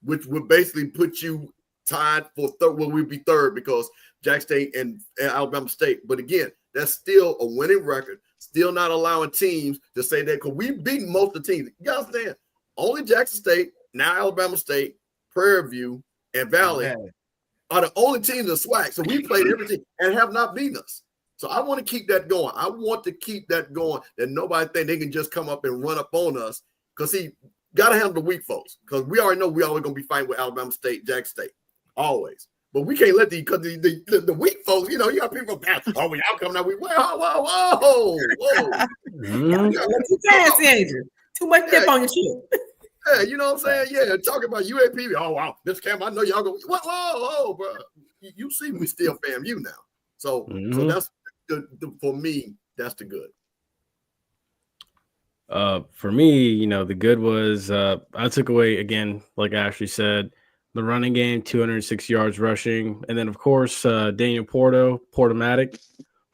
which would basically put you tied for third. Well, we'd be third because Jack State and Alabama State. But again, that's still a winning record. Still not allowing teams to say that, because we've beaten most of the teams. You understand? Only Jackson State, now Alabama State, Prairie View, and Valley are the only teams in the SWAC. So we played everything and have not beaten us. So I want to keep that going. I want to keep that going, that nobody think they can just come up and run up on us, because he got to handle the weak folks, because we already know we always going to be fighting with Alabama State, Jackson State, always. But we can't let because the weak folks, you got people back. Oh, when y'all come now, we whoa. Too much dip on your chin. Yeah, you know what I'm saying? Yeah, talking about UAPB. Oh, wow, this camp, I know y'all go, whoa, bro. You see, we still FAMU now. So that's for me, that's the good. For me, the good was I took away, again, like Ashley said, the running game, 206 yards rushing. And then, of course, Daniel Portomatic,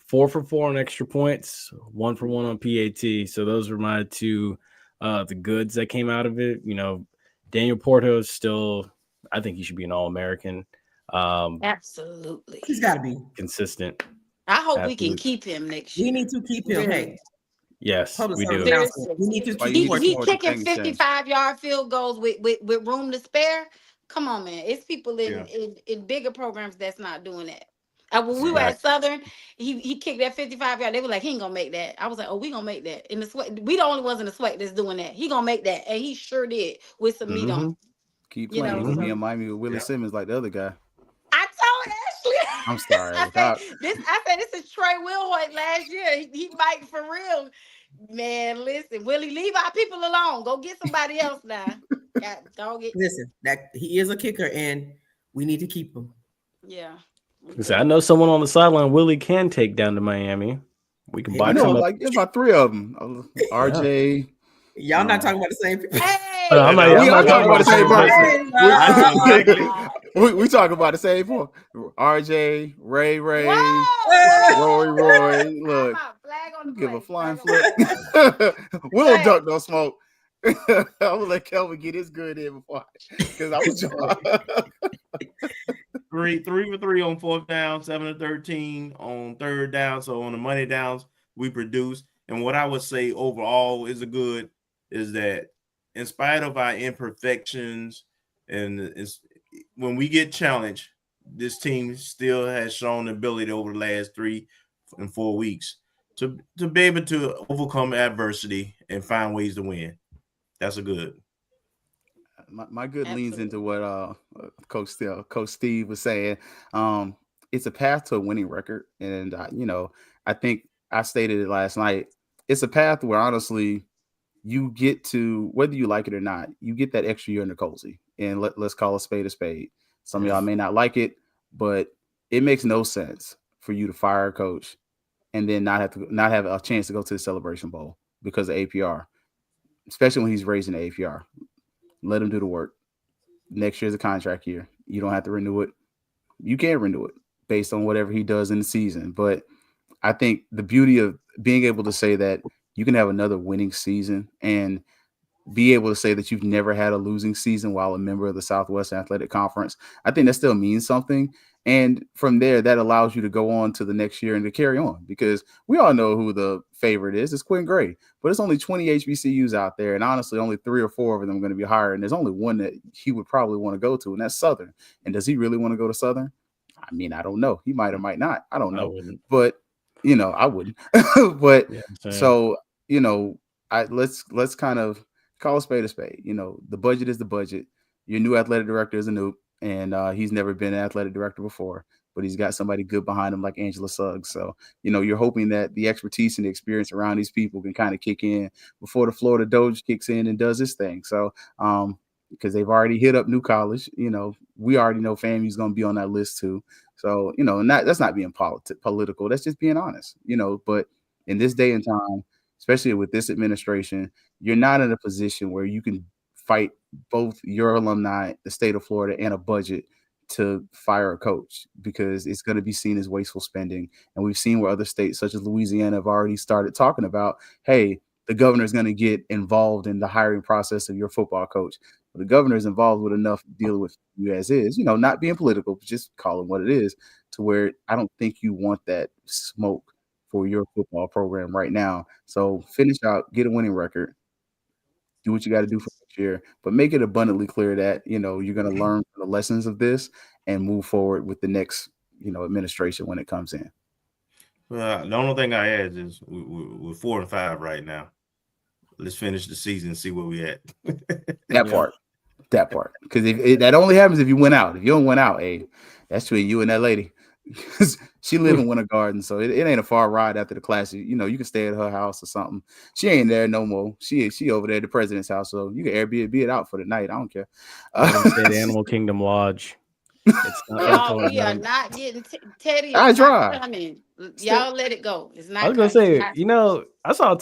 4 for 4 on extra points, 1 for 1 on PAT. So those were my two the goods that came out of it. You know, Daniel Porto is still, I think he should be an All-American. Absolutely. He's got to be consistent. I hope we can keep him next year. We need to keep him. Really. Hey, yes, we do. We need to keep he kicking 55-yard field goals with room to spare. Come on, man. It's people in bigger programs that's not doing that. When we were at Southern, he kicked that 55-yard. They were like, he ain't gonna make that. I was like, oh, we gonna make that. In the sweat, we the only ones in the sweat that's doing that. He gonna make that, and he sure did with some meat on. Keep playing. You know, me and Miami with Willie Simmons like the other guy. I told Ashley. I'm sorry. I said this is Trey Wilhoit last year. He might for real. Man, listen, Willie, leave our people alone. Go get somebody else now. Listen, that he is a kicker, and we need to keep him. Yeah. I know someone on the sideline Willie can take down to Miami. We can box him up. Like there's about 3 of them. RJ. Y'all not talking about the same people. Hey, I'm not talking about the same person. We talking about the same one. RJ, Ray, Roy. Look, give a flying flip. We'll duck no smoke. I'm gonna let Kelvin get his good in before, because I was 3 for 3 on 4th down, 7 of 13 on 3rd down. So on the money downs, we produce. And what I would say overall is that in spite of our imperfections, and when we get challenged, this team still has shown the ability over the last 3 and 4 weeks to be able to overcome adversity and find ways to win. That's a good. My good leans into what Coach Steve was saying. It's a path to a winning record, and I think I stated it last night. It's a path where honestly, you get to, whether you like it or not, you get that extra year in the cozy, and let's call a spade a spade. Some of y'all may not like it, but it makes no sense for you to fire a coach and then not have a chance to go to the Celebration Bowl because of APR, especially when he's raising the APR. Let him do the work. Next year's a contract year. You don't have to renew it. You can renew it based on whatever he does in the season. But I think the beauty of being able to say that you can have another winning season and be able to say that you've never had a losing season while a member of the Southwestern Athletic Conference, I think that still means something. And from there, that allows you to go on to the next year and to carry on, because we all know who the favorite is. It's Quinn Gray, but it's only 20 HBCUs out there. And honestly, only 3 or 4 of them are going to be hired. And there's only one that he would probably want to go to, and that's Southern. And does he really want to go to Southern? I mean, I don't know. He might or might not. I don't know. But, I wouldn't. But so, let's kind of call a spade a spade. The budget is the budget. Your new athletic director is a noob, and he's never been an athletic director before, but he's got somebody good behind him like Angela Suggs. So, you're hoping that the expertise and the experience around these people can kind of kick in before the Florida Doge kicks in and does his thing. So, because they've already hit up New College, we already know FAMU's going to be on that list too. So, that's not being political. That's just being honest, but in this day and time, especially with this administration, you're not in a position where you can fight both your alumni, the state of Florida, and a budget to fire a coach, because it's going to be seen as wasteful spending. And we've seen where other states such as Louisiana have already started talking about, hey, the governor is going to get involved in the hiring process of your football coach. But the governor is involved with enough dealing with you as is, not being political, but just calling what it is, to where I don't think you want that smoke for your football program right now. So finish out, get a winning record, do what you got to do for next year, but make it abundantly clear that, you're going to learn the lessons of this and move forward with the next, administration when it comes in. Well, the only thing I add is we're 4 and 5 right now. Let's finish the season and see where we at. That part. Because that only happens if you win out. If you don't win out, hey, that's between you and that lady. She live in Winter Garden, so it ain't a far ride after the class. You can stay at her house or something. She ain't there no more. She over there at the president's house, so you can Airbnb it out for the night. I don't care. Stay at Animal Kingdom Lodge. It's not we are not getting Teddy. I try. Y'all let it go. It's not. I was gonna say, I saw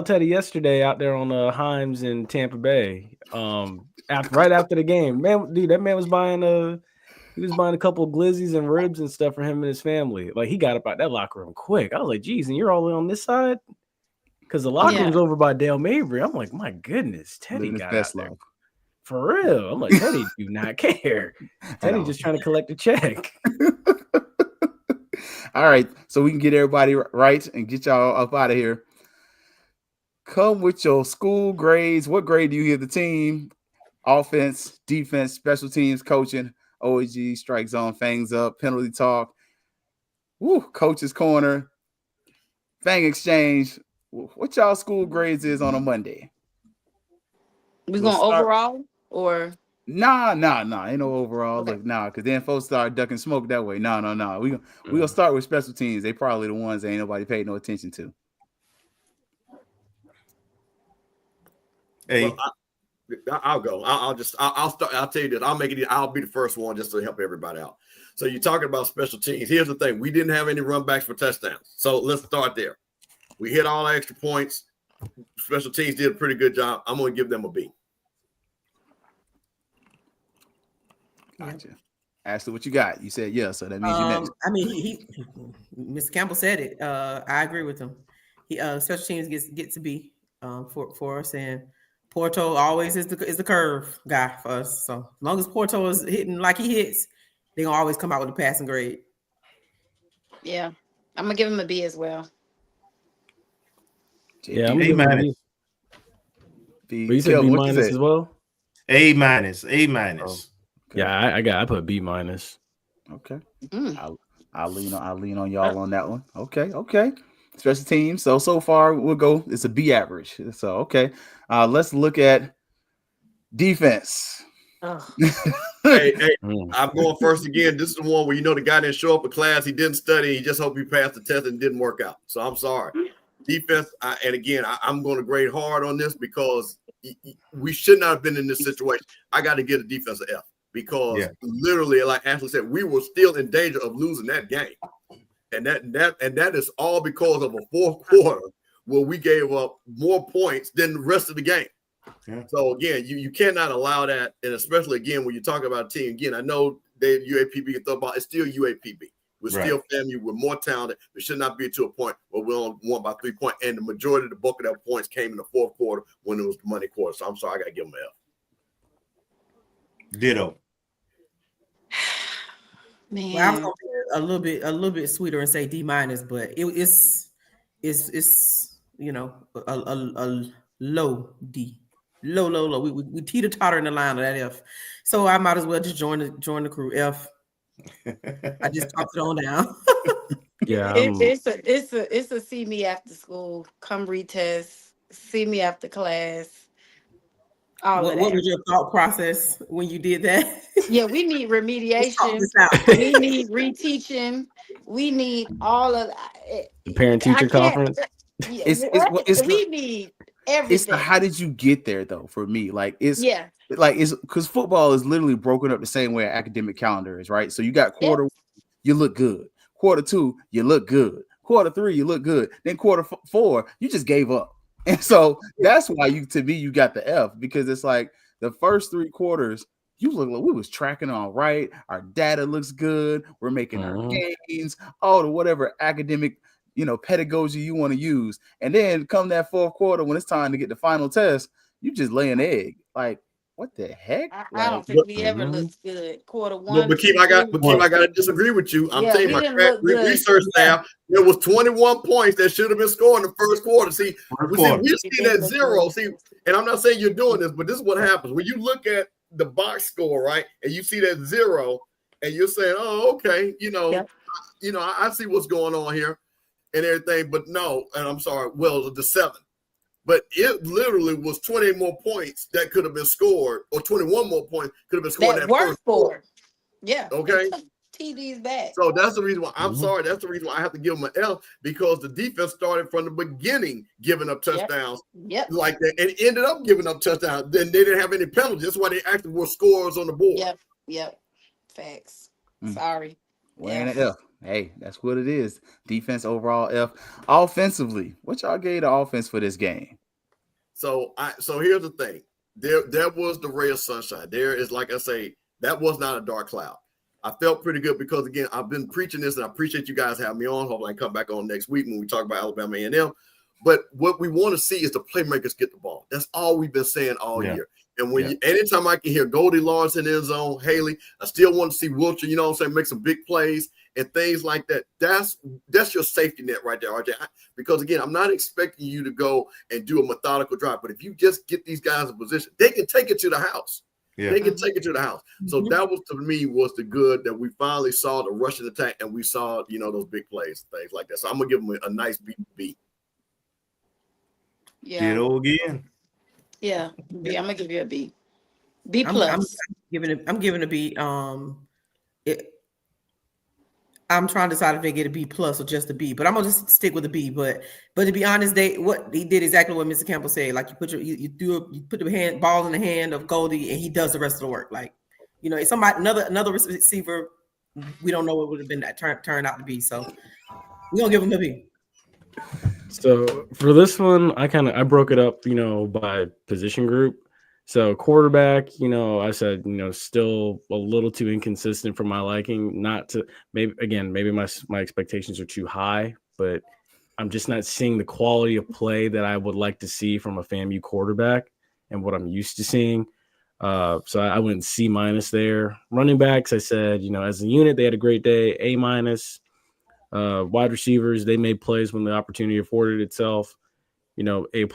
Teddy yesterday out there on Himes in Tampa Bay. Right after the game, man, dude, that man was buying a couple of glizzies and ribs and stuff for him and his family. Like, he got up out that locker room quick. I was like, geez, and you're all on this side? because the locker room's over by Dale Mabry. I'm like, my goodness, Teddy got out there. For real. I'm like, Teddy do not care. Teddy just trying to collect a check. All right, so we can get everybody right and get y'all up out of here. Come with your school grades. What grade do you give the team? Offense, defense, special teams, coaching, O&G StrikeZone, Fangs Up, penalty talk, coach's corner, Fang Exchange. What y'all school grades is on a Monday? We going overall or? Nah. Ain't no overall. Okay. Look, because then folks start ducking smoke that way. No. We gonna start with special teams. They probably the ones that ain't nobody paid no attention to. Hey, well, I'll go. I'll start. I'll tell you this. I'll be the first one just to help everybody out. So you're talking about special teams. Here's the thing. We didn't have any run backs for touchdowns. So let's start there. We hit all the extra points. Special teams did a pretty good job. I'm going to give them a B. Gotcha. Ashley, what you got? You said yeah, so that means you next. I mean, Mr. Campbell said it. I agree with him. Special teams gets to be for us, and Porto always is the curve guy for us. So as long as Porto is hitting like he hits, they're gonna always come out with a passing grade. Yeah, I'm gonna give him a B as well. Yeah, I'm A-. B. You said B minus as well. A minus. Oh. Yeah, I put B minus. Okay. I'll lean on y'all on that one. Okay. Special teams. So far we'll go. It's a B average. So okay. Let's look at defense. Hey, I'm going first again. This is the one where the guy didn't show up for class. He didn't study. He just hoped he passed the test and it didn't work out. So I'm sorry. Defense. And again, I'm going to grade hard on this because we should not have been in this situation. I got to get a defense F. Because literally, like Ashley said, we were still in danger of losing that game, and that is all because of a fourth quarter where we gave up more points than the rest of the game. Yeah. So again, you cannot allow that, and especially again when you talk about a team. Again, I know they UAPB can throw about it's still UAPB. We're still family. We're more talented. We should not be to a point where we only won by 3 points, and the majority of the bulk of that points came in the fourth quarter when it was the money quarter. So I'm sorry, I got to give them an F. Ditto. Man, well, I'm gonna be a little bit sweeter and say D minus, but it's a low D, low. We teeter totter in the line of that F, so I might as well just join the crew F. I just talked it on down. Yeah, it's a see me after school, come retest, see me after class. What was your thought process when you did that? Yeah, we need remediation. We need reteaching. We need all of the parent-teacher conference. We need everything. How did you get there though? For me, it's because football is literally broken up the same way an academic calendar is, right? So you got quarter 1, you look good. Quarter 2, you look good. Quarter 3, you look good. Then quarter 4, you just gave up. And so that's why you got the F, because it's like the first 3 quarters, you look like we was tracking all right. Our data looks good. We're making our gains, all the whatever academic, pedagogy you want to use. And then come that fourth quarter when it's time to get the final test, you just lay an egg. Like, what the heck? I don't think we ever looked good. Quarter 1. But I got to disagree with you. I'm saying my research staff, there was 21 points that should have been scored in the first quarter. See, we've seen that 0. See, and I'm not saying you're doing this, but this is what happens when you look at the box score, right? And you see that 0, and you're saying, "Oh, okay, I see what's going on here and everything." But no, and I'm sorry. Well, the 7. But it literally was 20 more points that could have been scored, or 21 more points could have been scored. That first quarter. Yeah. Okay. TD's back. So that's the reason why I'm sorry. That's the reason why I have to give them an F, because the defense started from the beginning giving up touchdowns like that, and ended up giving up touchdowns. Then they didn't have any penalties. That's why they actually were scorers on the board. Yep. Facts. Sorry. Wearing an F. Hey, that's what it is. Defense overall F. Offensively, what y'all gave the offense for this game? So here's the thing. There was the ray of sunshine. There is, like I say, that was not a dark cloud. I felt pretty good because, again, I've been preaching this, and I appreciate you guys having me on. Hopefully I can come back on next week when we talk about Alabama A&M. But what we want to see is the playmakers get the ball. That's all we've been saying all year. And when anytime I can hear Goldie Lawrence in the end zone, Haley, I still want to see Wilcher, you know what I'm saying, make some big plays and things like that. That's your safety net right there, RJ. Because again, I'm not expecting you to go and do a methodical drive, but if you just get these guys in position, they can take it to the house. Yeah. They can take it to the house. So that was, to me, was the good that we finally saw the rushing attack and we saw, those big plays, things like that. So I'm gonna give them a nice B. Yeah. Ditto again. Yeah, B. I'm gonna give you a B. B plus. I'm giving a B. I'm trying to decide if they get a B plus or just a B, but I'm gonna just stick with a B. But to be honest, what he did exactly what Mr. Campbell said. Like you put the ball in the hand of Goldie, and he does the rest of the work. Like somebody another receiver, we don't know what would have been that turned out to be. So we're gonna give him a B. So for this one, I broke it up, by position group. So quarterback, I said, still a little too inconsistent for my liking. Maybe my expectations are too high, but I'm just not seeing the quality of play that I would like to see from a FAMU quarterback and what I'm used to seeing. So I went C- there. Running backs, I said, as a unit, they had a great day, A-. Wide receivers, they made plays when the opportunity afforded itself, A+.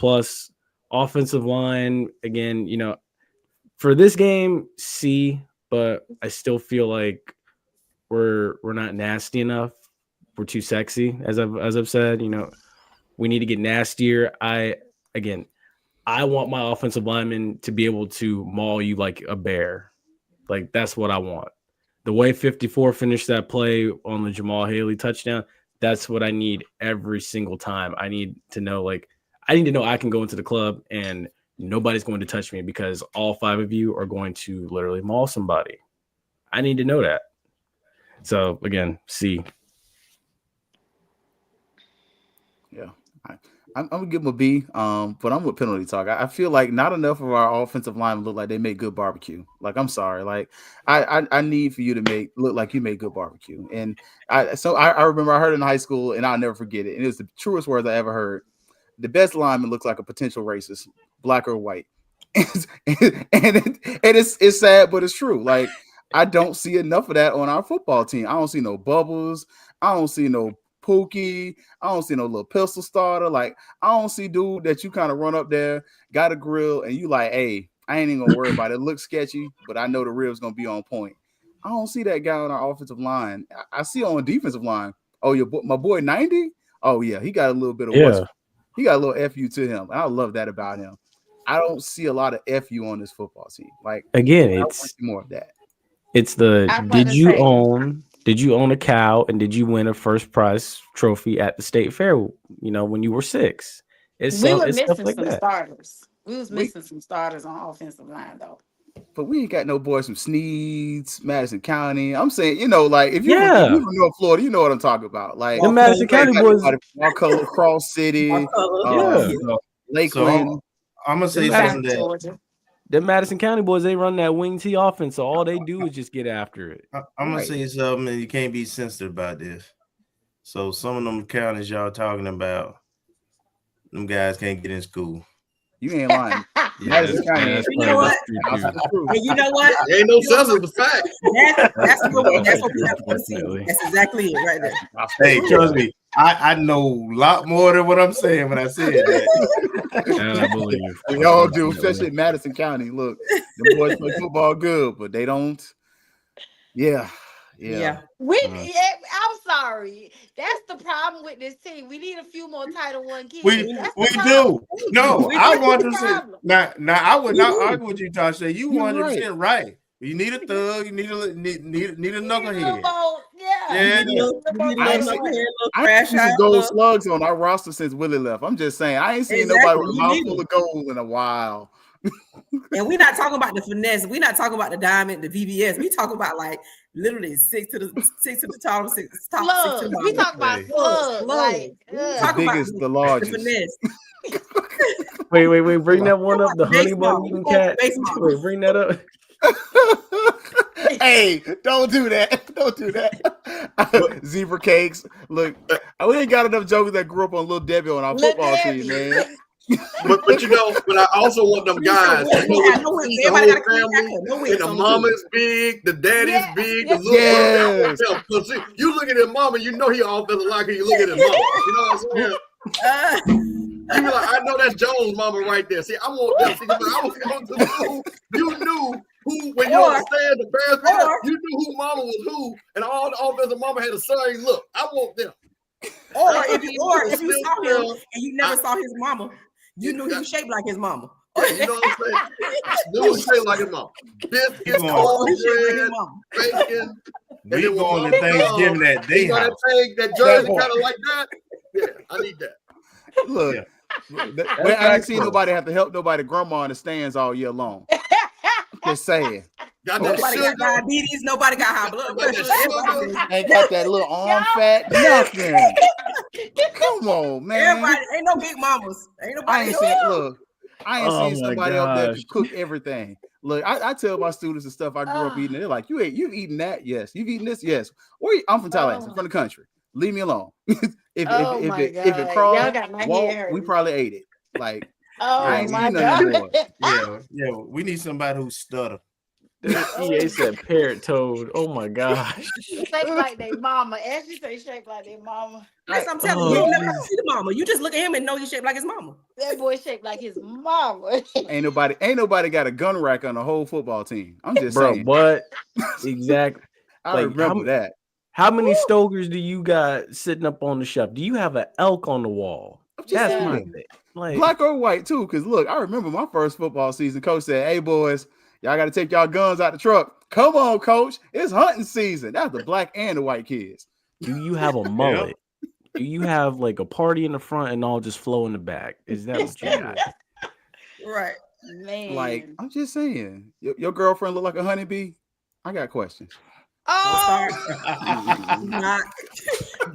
Offensive line, again, for this game, C, but I still feel like we're not nasty enough. We're too sexy, as I've said. We need to get nastier. I want my offensive lineman to be able to maul you like a bear. Like, that's what I want. The way 54 finished that play on the Jamal Haley touchdown, that's what I need every single time. I need to know I can go into the club and nobody's going to touch me because all 5 of you are going to literally maul somebody. I need to know that. So, again, C. Yeah. I'm going to give them a B, but I'm with penalty talk. I feel like not enough of our offensive linemen look like they make good barbecue. Like, I'm sorry. Like, I need for you to look like you make good barbecue. And I remember I heard it in high school, and I'll never forget it. And it was the truest words I ever heard. The best lineman looks like a potential racist, black or white. and it's sad, but it's true. Like, I don't see enough of that on our football team. I don't see no Bubbles. I don't see no Pookie. I don't see no little pistol starter. Like, I don't see dude that you kind of run up there, got a grill, and you like, hey, I ain't even gonna worry about it. It looks sketchy, but I know the rib's gonna be on point. I don't see that guy on our offensive line. I see on defensive line. Oh, my boy 90. Oh yeah, he got a little bit of he got a little FU to him. I love that about him. I don't see a lot of FU on this football team. Like, again, I it's want more of that. It's did you own a cow and did you win a first prize trophy at the state fair, when you were 6? We were missing like some that. starters. We was missing some starters on offensive line, though. But we ain't got no boys from Sneads, Madison County. I'm saying, if you from North Florida, you know what I'm talking about. Like, the Madison County boys, Marco, Cross City, Lakeland. So I'm gonna say something that the Madison County boys, they run that wing T offense, so all they do is just get after it. I'm gonna say something, and you can't be sensitive about this. So some of them counties y'all talking about, them guys can't get in school. You ain't lying. You know what? You know what? There ain't no sense of the fact. That's what we have to see. That's exactly it right there. Hey, trust me, I know a lot more than what I'm saying when I said that. And I believe we all do, especially in Madison County. Look, the boys play football good, but they don't. Yeah. I'm sorry. That's the problem with this team. We need a few more Title I kids. We do. No, I want to say now. I would not argue with you, Tasha. You 100% right. You need a thug. You need a knucklehead. I see gold slugs on our roster since Willie left. I'm just saying, I ain't seen nobody with a mouthful of gold in a while. And we're not talking about the finesse. We're not talking about the diamond, the VVS. We talking about literally 6 to the top 6. We talk about slugs. The biggest, the largest. The finesse. Wait. Bring that one up. The honey bun eating cat. Wait, bring that up. Hey, don't do that. Don't do that. Zebra cakes. Look, we ain't got enough jokers that grew up on Little Debbie on our football team, man. But you know, but I also want them guys. You know, the whole family, and the mama is big, the daddy's big, the little brother. See, you look at his mama, you know he offensive line. You look at his mama. You know what I'm saying? You be like, I know that's Jones' mama right there. See, I want them. See, I was going to the school. You knew who, when you understand the Bears, you knew who mama was who, and all the offensive mama had a same look. I want them. Or if you saw him and you never saw his mama, you knew he was shaped like his mama. Yeah, you know what I'm saying? Knew was shaped like his mama. Biscuits, cornbread, bacon. We going to Thanksgiving that day. That jersey kind of like that. Yeah, I need that. Look, I ain't seen nobody have to help nobody grandma in the stands all year long. Just saying. Nobody got diabetes. Nobody got high blood pressure. Ain't got that little arm fat. Nothing. Come on, man. Everybody ain't no big mamas. Ain't nobody. I ain't seen somebody up there to cook everything. Look, I tell my students the stuff I grew up eating. They're like, you've eaten that? Yes. You've eaten this? Yes. I'm from Tallahassee, from the country. Leave me alone. if it crawled, we probably ate it. Like, oh my God. Yeah. We need somebody who stutter. EA said parrot toad. Oh my gosh. Shape like they mama. Ashley say shape like their mama. Yes, I'm telling you, you never see the mama. You just look at him and know he's shaped like his mama. That boy shaped like his mama. Ain't nobody got a gun rack on the whole football team. I'm just saying. What? Exactly. I remember that. How many Stokers do you got sitting up on the shelf? Do you have an elk on the wall? That's my thing. Like, black or white too, because look, I remember my first football season. Coach said, "Hey boys, y'all got to take y'all guns out the truck. Come on, coach, it's hunting season." That's the black and the white kids. Do you have a mullet? Do you have like a party in the front and all just flow in the back? Is that what you got? Right, man. Like, I'm just saying, your girlfriend look like a honeybee. I got questions. Oh,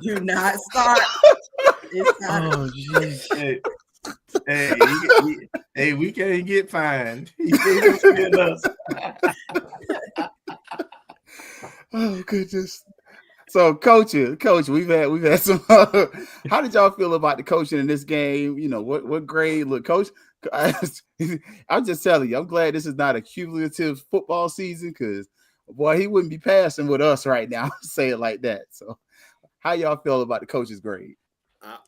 do not start. Oh, jeez. Hey, we can't get fined. He can't get us. Oh goodness. So, coach, we've had some. How did y'all feel about the coaching in this game? You know, what grade? Look, coach, I'm just telling you, I'm glad this is not a cumulative football season, because boy, he wouldn't be passing with us right now. Say it like that. So, how y'all feel about the coach's grade?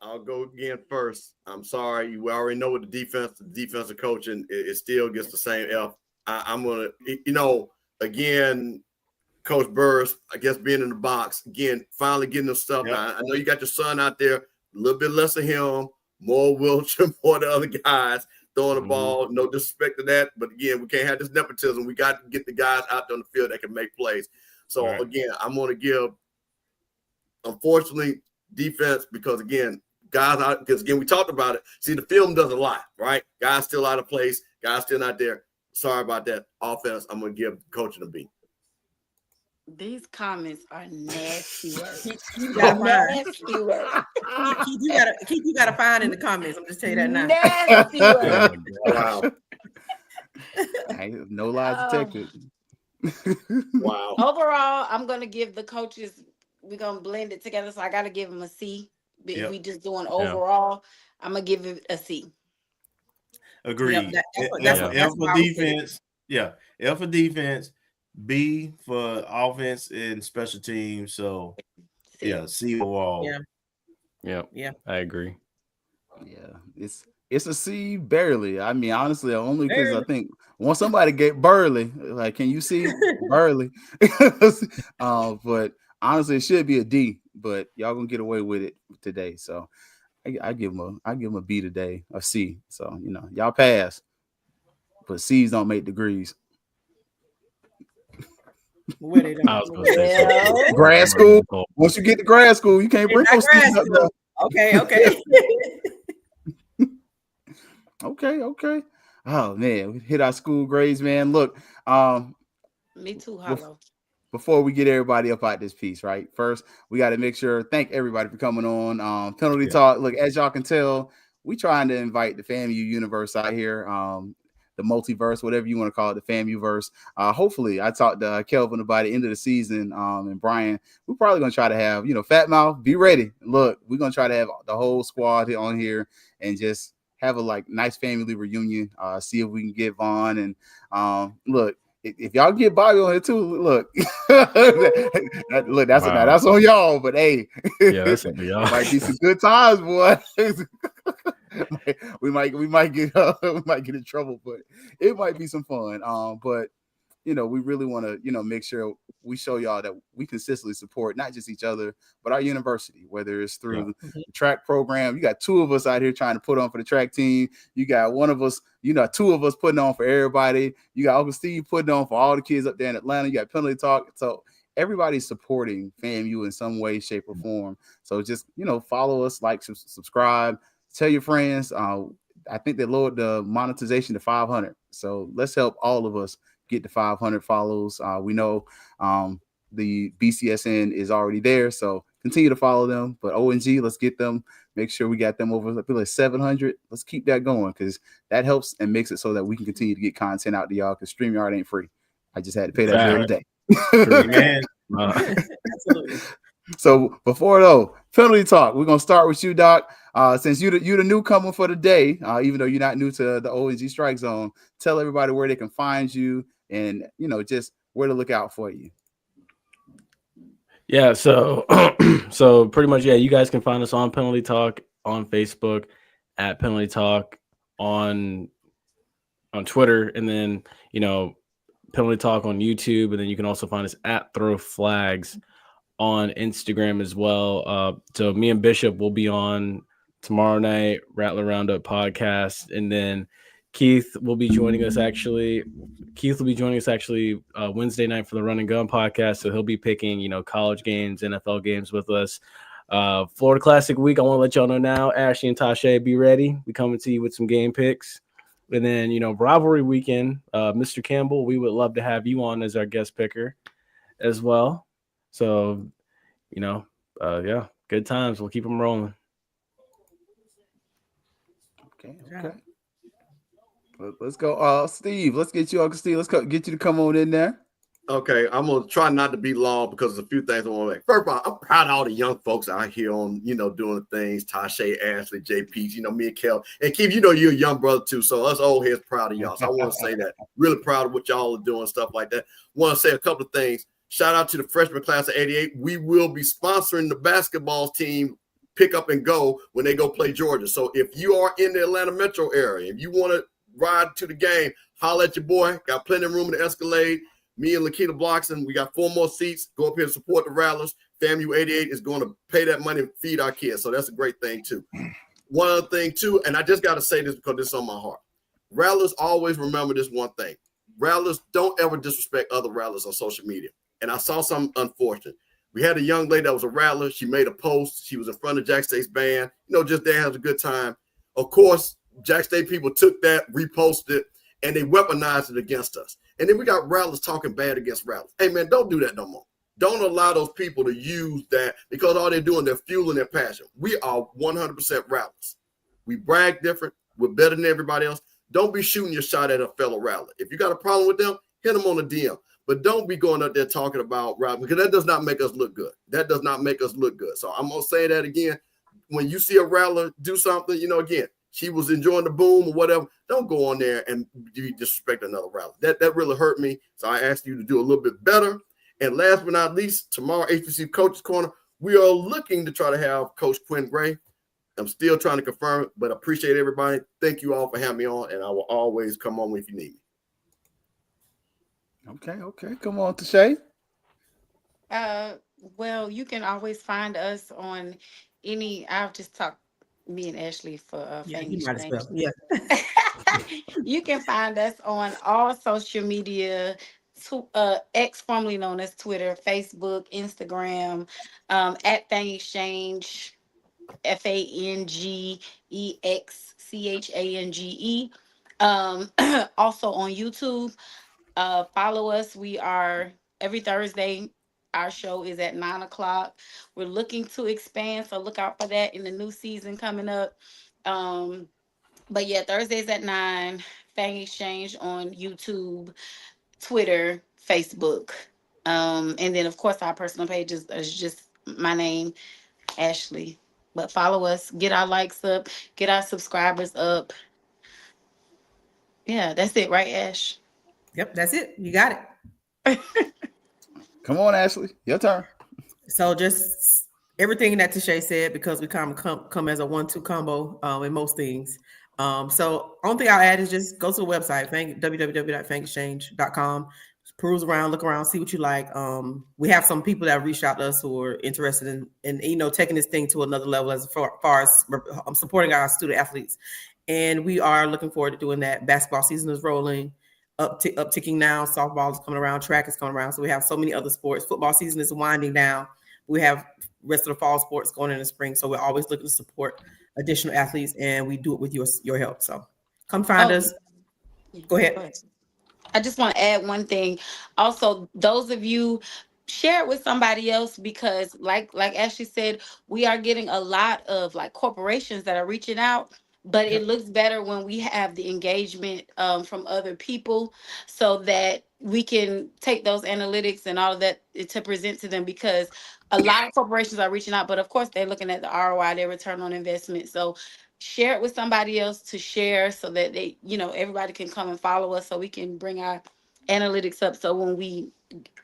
I'll go again first. I'm sorry. We already know what the defensive coaching, it still gets the same F. I'm going to, again, Coach Burris, I guess being in the box, again, finally getting the stuff. Yep. I know you got your son out there, a little bit less of him, more Wiltshire, more the other guys throwing the ball. No disrespect to that. But again, we can't have this nepotism. We got to get the guys out there on the field that can make plays. So, again, I'm going to give, unfortunately, defense, because again, guys out, because again, we talked about it. See, the film does a lot, right? Guys still out of place, guys still not there. Sorry about that. Offense, I'm gonna give coaching a B. These comments are nasty work. You gotta find in the comments. I'm just telling you that now. Nasty work. Wow. No lies detected. Wow. Overall, I'm gonna give the coaches, we're gonna blend it together. So I gotta give them a C. If we just doing overall, I'm gonna give it a C. Agreed. F for defense. Yeah. F for defense. B for offense and special teams. So C overall. Yeah. I agree. Yeah, it's a C barely. I mean, honestly, only because I think once somebody get Burley, like, can you see Burley? But honestly, it should be a D. But y'all gonna get away with it today. So I give them a B today, a C. So y'all pass, but C's don't make degrees. Grad school. Once you get to grad school, you can't bring no C's up there. Okay. Oh man, we hit our school grades, man. Look, me too, Hollow. Before we get everybody up out this piece, right? First, we got to make sure, thank everybody for coming on. Penalty Talk. Look, as y'all can tell, we trying to invite the FAMU universe out here. the multiverse, whatever you want to call it, the FAMU-verse. Hopefully, I talked to Kelvin by the end of the season, and Brian, we're probably going to try to have, Fat Mouth, be ready. Look, we're going to try to have the whole squad on here and just have a nice family reunion. See if we can get Vaughn and look. If y'all get Bobby on here too, look, look, that's on y'all. But hey, yeah, that's on y'all. Might be some good times, boy. we might get in trouble, but it might be some fun. But we really want to make sure we show y'all that we consistently support not just each other but our university, whether it's through the track program. You got two of us out here trying to put on for the track team. You got one of us, two of us putting on for everybody. You got Uncle Steve putting on for all the kids up there in Atlanta. You got Penalty Talk. So everybody's supporting FAMU in some way, shape, or form. So just follow us, like, subscribe, tell your friends. I think they lowered the monetization to 500. So let's help all of us get to 500 follows. We know the BCSN is already there, so continue to follow them. But O&G, let's get them. Make sure we got them over like 700. Let's keep that going because that helps and makes it so that we can continue to get content out to y'all because StreamYard ain't free. I just had to pay that bill today. Absolutely. So before Penalty Talk, we're gonna start with you, Doc. Since you're the newcomer for the day, even though you're not new to the O&G StrikeZone, tell everybody where they can find you and just where to look out for you. Yeah, so so pretty much, you guys can find us on Penalty Talk on Facebook, at Penalty Talk on Twitter, and then Penalty Talk on YouTube, and then you can also find us at Throw Flags on Instagram as well. So me and Bishop will be on tomorrow night, Rattler Roundup podcast, and then Keith will be joining us actually Wednesday night for the Run and Gun podcast. So he'll be picking, college games, NFL games with us. Florida Classic week, I want to let y'all know now, Ashley and Tasha, be ready. We coming to you with some game picks. And then, rivalry weekend, Mr. Campbell, we would love to have you on as our guest picker as well. So, good times. We'll keep them rolling. Okay. Let's go. Steve, let's get you, Uncle Steve. Let's get you to come on in there. Okay, I'm gonna try not to be long because there's a few things I want to make. First of all, I'm proud of all the young folks out here on, doing things. Tasha, Ashley, JP, me and Kel. And Keith, you're a young brother too. So us old heads proud of y'all. So I want to say that. Really proud of what y'all are doing, stuff like that. Want to say a couple of things. Shout out to the freshman class of 88. We will be sponsoring the basketball team pick up and go when they go play Georgia. So if you are in the Atlanta metro area, if you want to ride to the game, holler at your boy. Got plenty of room in the Escalade. Me and Lakita Bloxon, we got 4 more seats. Go up here and support the Rattlers. FAMU 88 is going to pay that money and feed our kids. So that's a great thing too. One other thing too, and I just got to say this because this is on my heart. Rattlers always remember this one thing. Rattlers don't ever disrespect other Rattlers on social media. And I saw something unfortunate. We had a young lady that was a Rattler. She made a post. She was in front of Jack State's band. Just there has a good time. Of course, Jack State people took that, reposted it, and they weaponized it against us. And then we got Rattlers talking bad against Rattlers. Hey, man, don't do that no more. Don't allow those people to use that because all they're doing, they're fueling their passion. We are 100% Rattlers. We brag different. We're better than everybody else. Don't be shooting your shot at a fellow Rattler. If you got a problem with them, hit them on the DM. But don't be going up there talking about Rattler because that does not make us look good. That does not make us look good. So I'm going to say that again. When you see a Rattler do something, again, she was enjoying the boom or whatever, don't go on there and disrespect another Rattler. That really hurt me. So I asked you to do a little bit better. And last but not least, tomorrow, HBC Coach's Corner, we are looking to try to have Coach Quinn Gray. I'm still trying to confirm it, but I appreciate everybody. Thank you all for having me on, and I will always come on if you need me. Okay. Come on, Tashay. Well, you can always find us on I'll just talk me and Ashley for you might as well. Yeah. You can find us on all social media, X, formerly known as Twitter, Facebook, Instagram, at Fang Exchange, FANGEXCHANGE. Also on YouTube. Follow us. We are every Thursday. Our show is at 9:00. We're looking to expand, so look out for that in the new season coming up. But yeah, Thursdays at 9. Fang Exchange on YouTube, Twitter, Facebook. And then of course our personal pages is just my name, Ashley. But follow us, get our likes up, get our subscribers up. Yeah, that's it, right, Ash? Yep, that's it. You got it. Come on, Ashley, your turn. So just everything that Tashay said, because we come as a 1-2 combo in most things. So only thing I'll add is just go to the website, www.fangexchange.com. Peruse around, look around, see what you like. We have some people that reached out to us who are interested in taking this thing to another level as far as supporting our student athletes. And we are looking forward to doing that. Basketball season is rolling, upticking now. Softball is coming around, track is coming around. So we have so many other sports. Football season is winding down. We have rest of the fall sports going in the spring. So we're always looking to support additional athletes, and we do it with your help. So come find us. Go ahead. I just want to add one thing. Also, those of you, share it with somebody else, because like Ashley said, we are getting a lot of like corporations that are reaching out, but it looks better when we have the engagement from other people, so that we can take those analytics and all of that to present to them, because a lot of corporations are reaching out, but of course they're looking at the ROI, their return on investment. So share it with somebody else to share, so that they, everybody can come and follow us, so we can bring our analytics up. So when we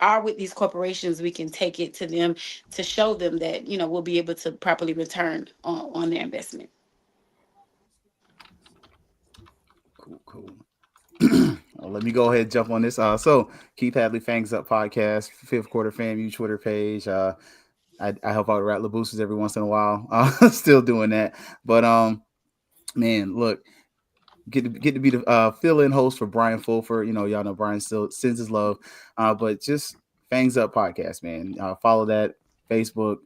are with these corporations, we can take it to them to show them that, we'll be able to properly return on their investment. Cool. Let me go ahead and jump on this. So Keith Hadley, Fangs Up podcast, Fifth Quarter FAMU Twitter page. I help out Rattler boosters every once in a while. Still doing that, but man, look, get to be the fill-in host for Brian Fulford. Y'all know Brian still sends his love, but just Fangs Up podcast, man. Follow that, Facebook,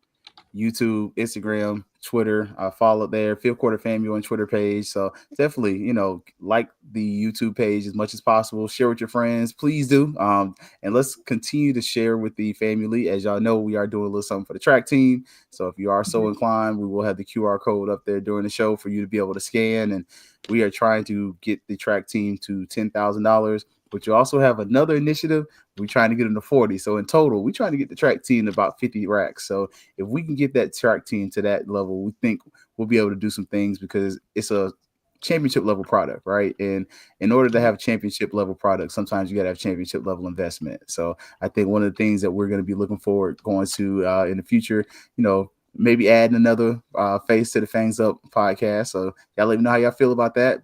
YouTube, Instagram, Twitter. Follow there, Fifth Quarter FAMU on Twitter page. So definitely, like the YouTube page as much as possible. Share with your friends, please do. And let's continue to share with the family. As y'all know, we are doing a little something for the track team. So if you are so inclined, we will have the QR code up there during the show for you to be able to scan. And we are trying to get the track team to $10,000. But you also have another initiative. We're trying to get them to 40. So in total, we're trying to get the track team to about 50 racks. So if we can get that track team to that level, we think we'll be able to do some things, because it's a championship level product, right? And in order to have a championship level product, sometimes you got to have championship level investment. So I think one of the things that we're going to be looking forward going to in the future, maybe adding another face to the Fangs Up podcast. So y'all let me know how y'all feel about that.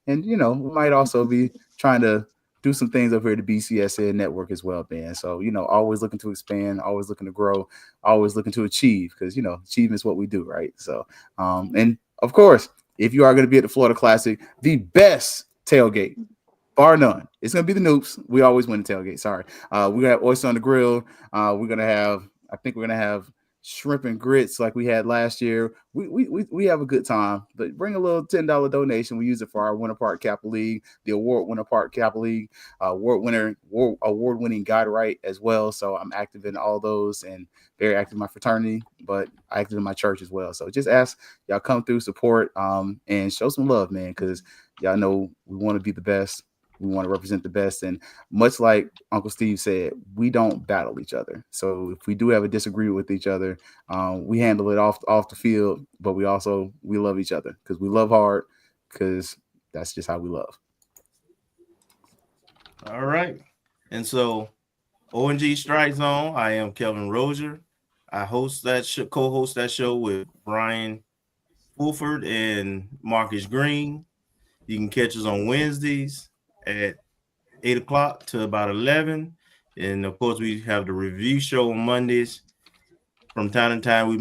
And we might also be trying to do some things over here at the BCSN network as well, man. So, always looking to expand, always looking to grow, always looking to achieve, because, achievement is what we do, right? So, and of course, if you are going to be at the Florida Classic, the best tailgate, bar none, it's going to be the Noops. We always win the tailgate. Sorry. We got oyster on the grill. I think we're going to have shrimp and grits like we had last year. We have a good time, but bring a little $10 donation. We use it for our Winter Park Kappa League, the award Winter Park Kappa League, award-winning guide right as well. So I'm active in all those and very active in my fraternity, but active in my church as well. So just ask y'all come through, support, and show some love, man, because y'all know we want to be the best. We want to represent the best. And much like Uncle Steve said, we don't battle each other. So if we do have a disagreement with each other, we handle it off the field, but we love each other, because we love hard, because that's just how we love. All right. And so O&G StrikeZone, I am Kelvin Rozier. I host that co-host that show with Brian Fulford and Marcus Green. You can catch us on Wednesdays at 8 o'clock to about 11. And of course, we have the review show on Mondays. From time to time, you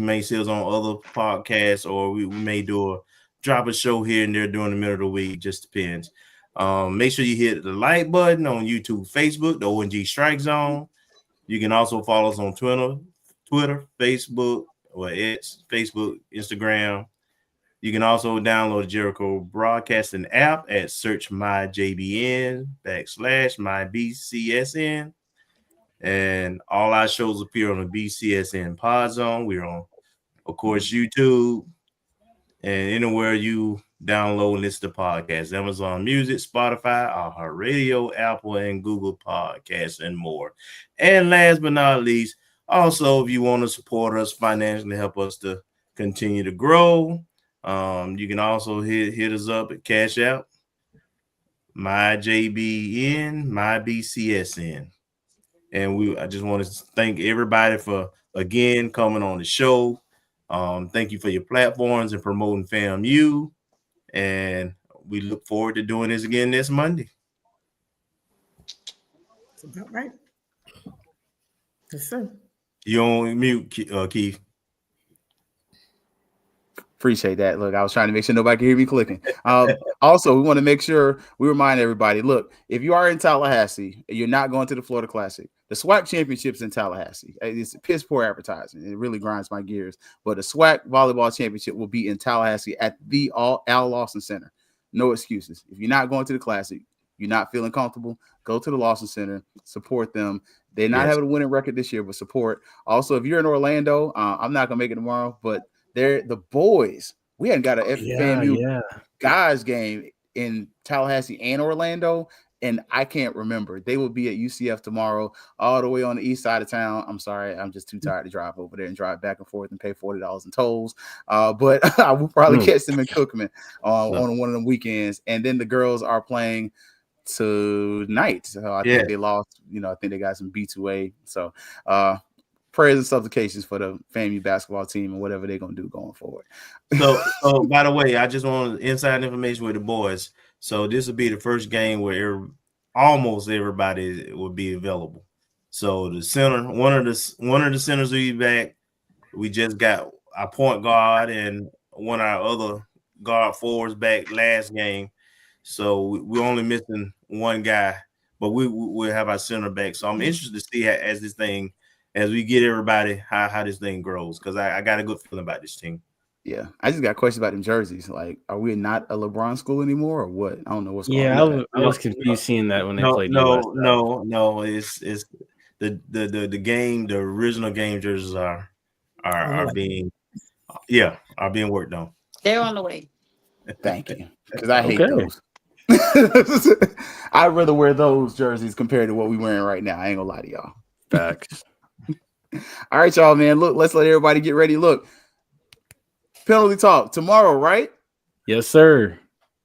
may see us on other podcasts, or we may drop a show here and there during the middle of the week. Just depends. Make sure you hit the like button on YouTube, Facebook, the O&G StrikeZone. You can also follow us on Twitter, Facebook, or X, Facebook, Instagram. You can also download the Jericho Broadcasting app at search myjbn/mybcsn. And all our shows appear on the BCSN Pod Zone. We're on, of course, YouTube, and anywhere you download and listen to podcasts. Amazon Music, Spotify, iHeartRadio, Apple, and Google Podcasts, and more. And last but not least, also, if you want to support us financially, help us to continue to grow, you can also hit us up at Cash App, MyJBN, MyBCSN. And I just want to thank everybody for, again, coming on the show. Thank you for your platforms and promoting FAMU. And we look forward to doing this again next Monday. That's about right. Yes, sir. You're on mute, Keith. Appreciate that. Look, I was trying to make sure nobody can hear me clicking. Also, we want to make sure we remind everybody, look, if you are in Tallahassee, you're not going to the Florida Classic. The SWAC Championship's in Tallahassee. It's piss poor advertising. It really grinds my gears. But the SWAC Volleyball Championship will be in Tallahassee at the Al Lawson Center. No excuses. If you're not going to the Classic, you're not feeling comfortable, go to the Lawson Center, support them. They're not having a winning record this year, but support. Also, if you're in Orlando, I'm not going to make it tomorrow, but they're the boys. We hadn't got a FAMU guys game in Tallahassee and Orlando, and I can't remember. They will be at UCF tomorrow, all the way on the east side of town. I'm sorry, I'm just too tired to drive over there and drive back and forth and pay $40 in tolls. But I will probably catch them in Cookman on one of them weekends. And then the girls are playing tonight. So I think they lost. I think they got some B2A. So prayers and supplications for the FAMU basketball team and whatever they're going to do going forward. So by the way, I just want inside information with the boys. So this will be the first game where almost everybody will be available. So the center, one of the centers will be back. We just got our point guard and one of our other guard forwards back last game. So we're only missing one guy, but we'll have our center back. So I'm interested to see as we get everybody, how this thing grows, because I got a good feeling about this team. Yeah, I just got questions about them jerseys. Like, are we not a LeBron school anymore, or what? I don't know what's going on. I was confused seeing that when they played. No. It's the game. The original game jerseys are being worked on. They're on the way. Thank you, because I hate those. I'd rather wear those jerseys compared to what we're wearing right now. I ain't gonna lie to y'all. Facts. All right, y'all, man. Look, let's let everybody get ready. Look, penalty talk tomorrow, right? Yes, sir.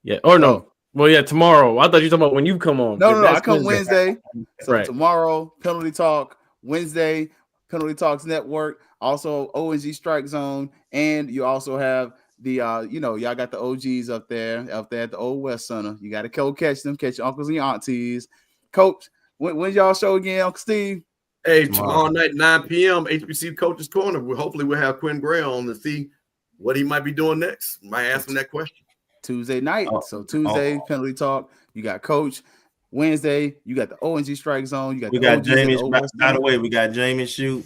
Yeah. Or no. Well, yeah, tomorrow. I thought you were talking about when you come on. No, I come Wednesday. So tomorrow, penalty talk. Wednesday, Penalty Talks Network. Also, O&G StrikeZone, and you also have the y'all got the OGs up there at the Old West Center. You got to go catch them, catch your uncles and your aunties. Coach, when's y'all show again, Uncle Steve? Hey, tomorrow night, 9 p.m., HBCU Coach's Corner. Hopefully we'll have Quinn Gray on to see what he might be doing next. Might ask him that question. Tuesday night. So Tuesday, Penalty Talk. You got Coach. Wednesday, you got the O&G StrikeZone. We got Jamie. By the way, we got Jamie Shute,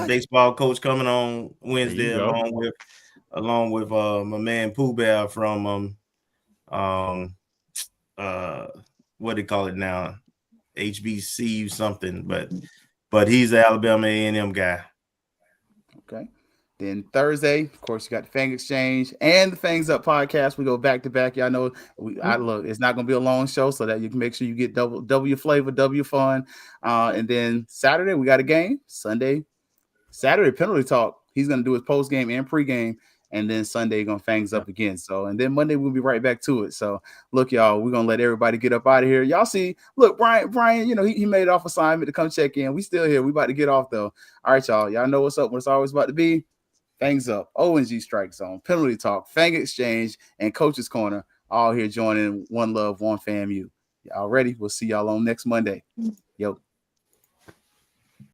baseball coach, coming on Wednesday, along with my man Pooh Bear from what do you call it now? HBCU something, but he's the Alabama A&M guy. Okay. Then Thursday, of course, you got the Fang Exchange and the Fangs Up podcast. We go back to back. Y'all know look, it's not gonna be a long show, so that you can make sure you get W flavor, W fun. And then Saturday we got a game. Saturday Penalty Talk. He's gonna do his post game and pregame. And then Sunday, gonna Fangs Up again. So, and then Monday we'll be right back to it. So, look, y'all, we're gonna let everybody get up out of here. Y'all see, look, Brian, he made it off assignment to come check in. We still here. We about to get off though. All right, y'all. Y'all know what's up. What's always about to be. Fangs Up, O&G StrikeZone, Penalty Talk, Fang Exchange, and Coach's Corner. All here joining One Love, One FAMU. Y'all ready? We'll see y'all on next Monday. Yo.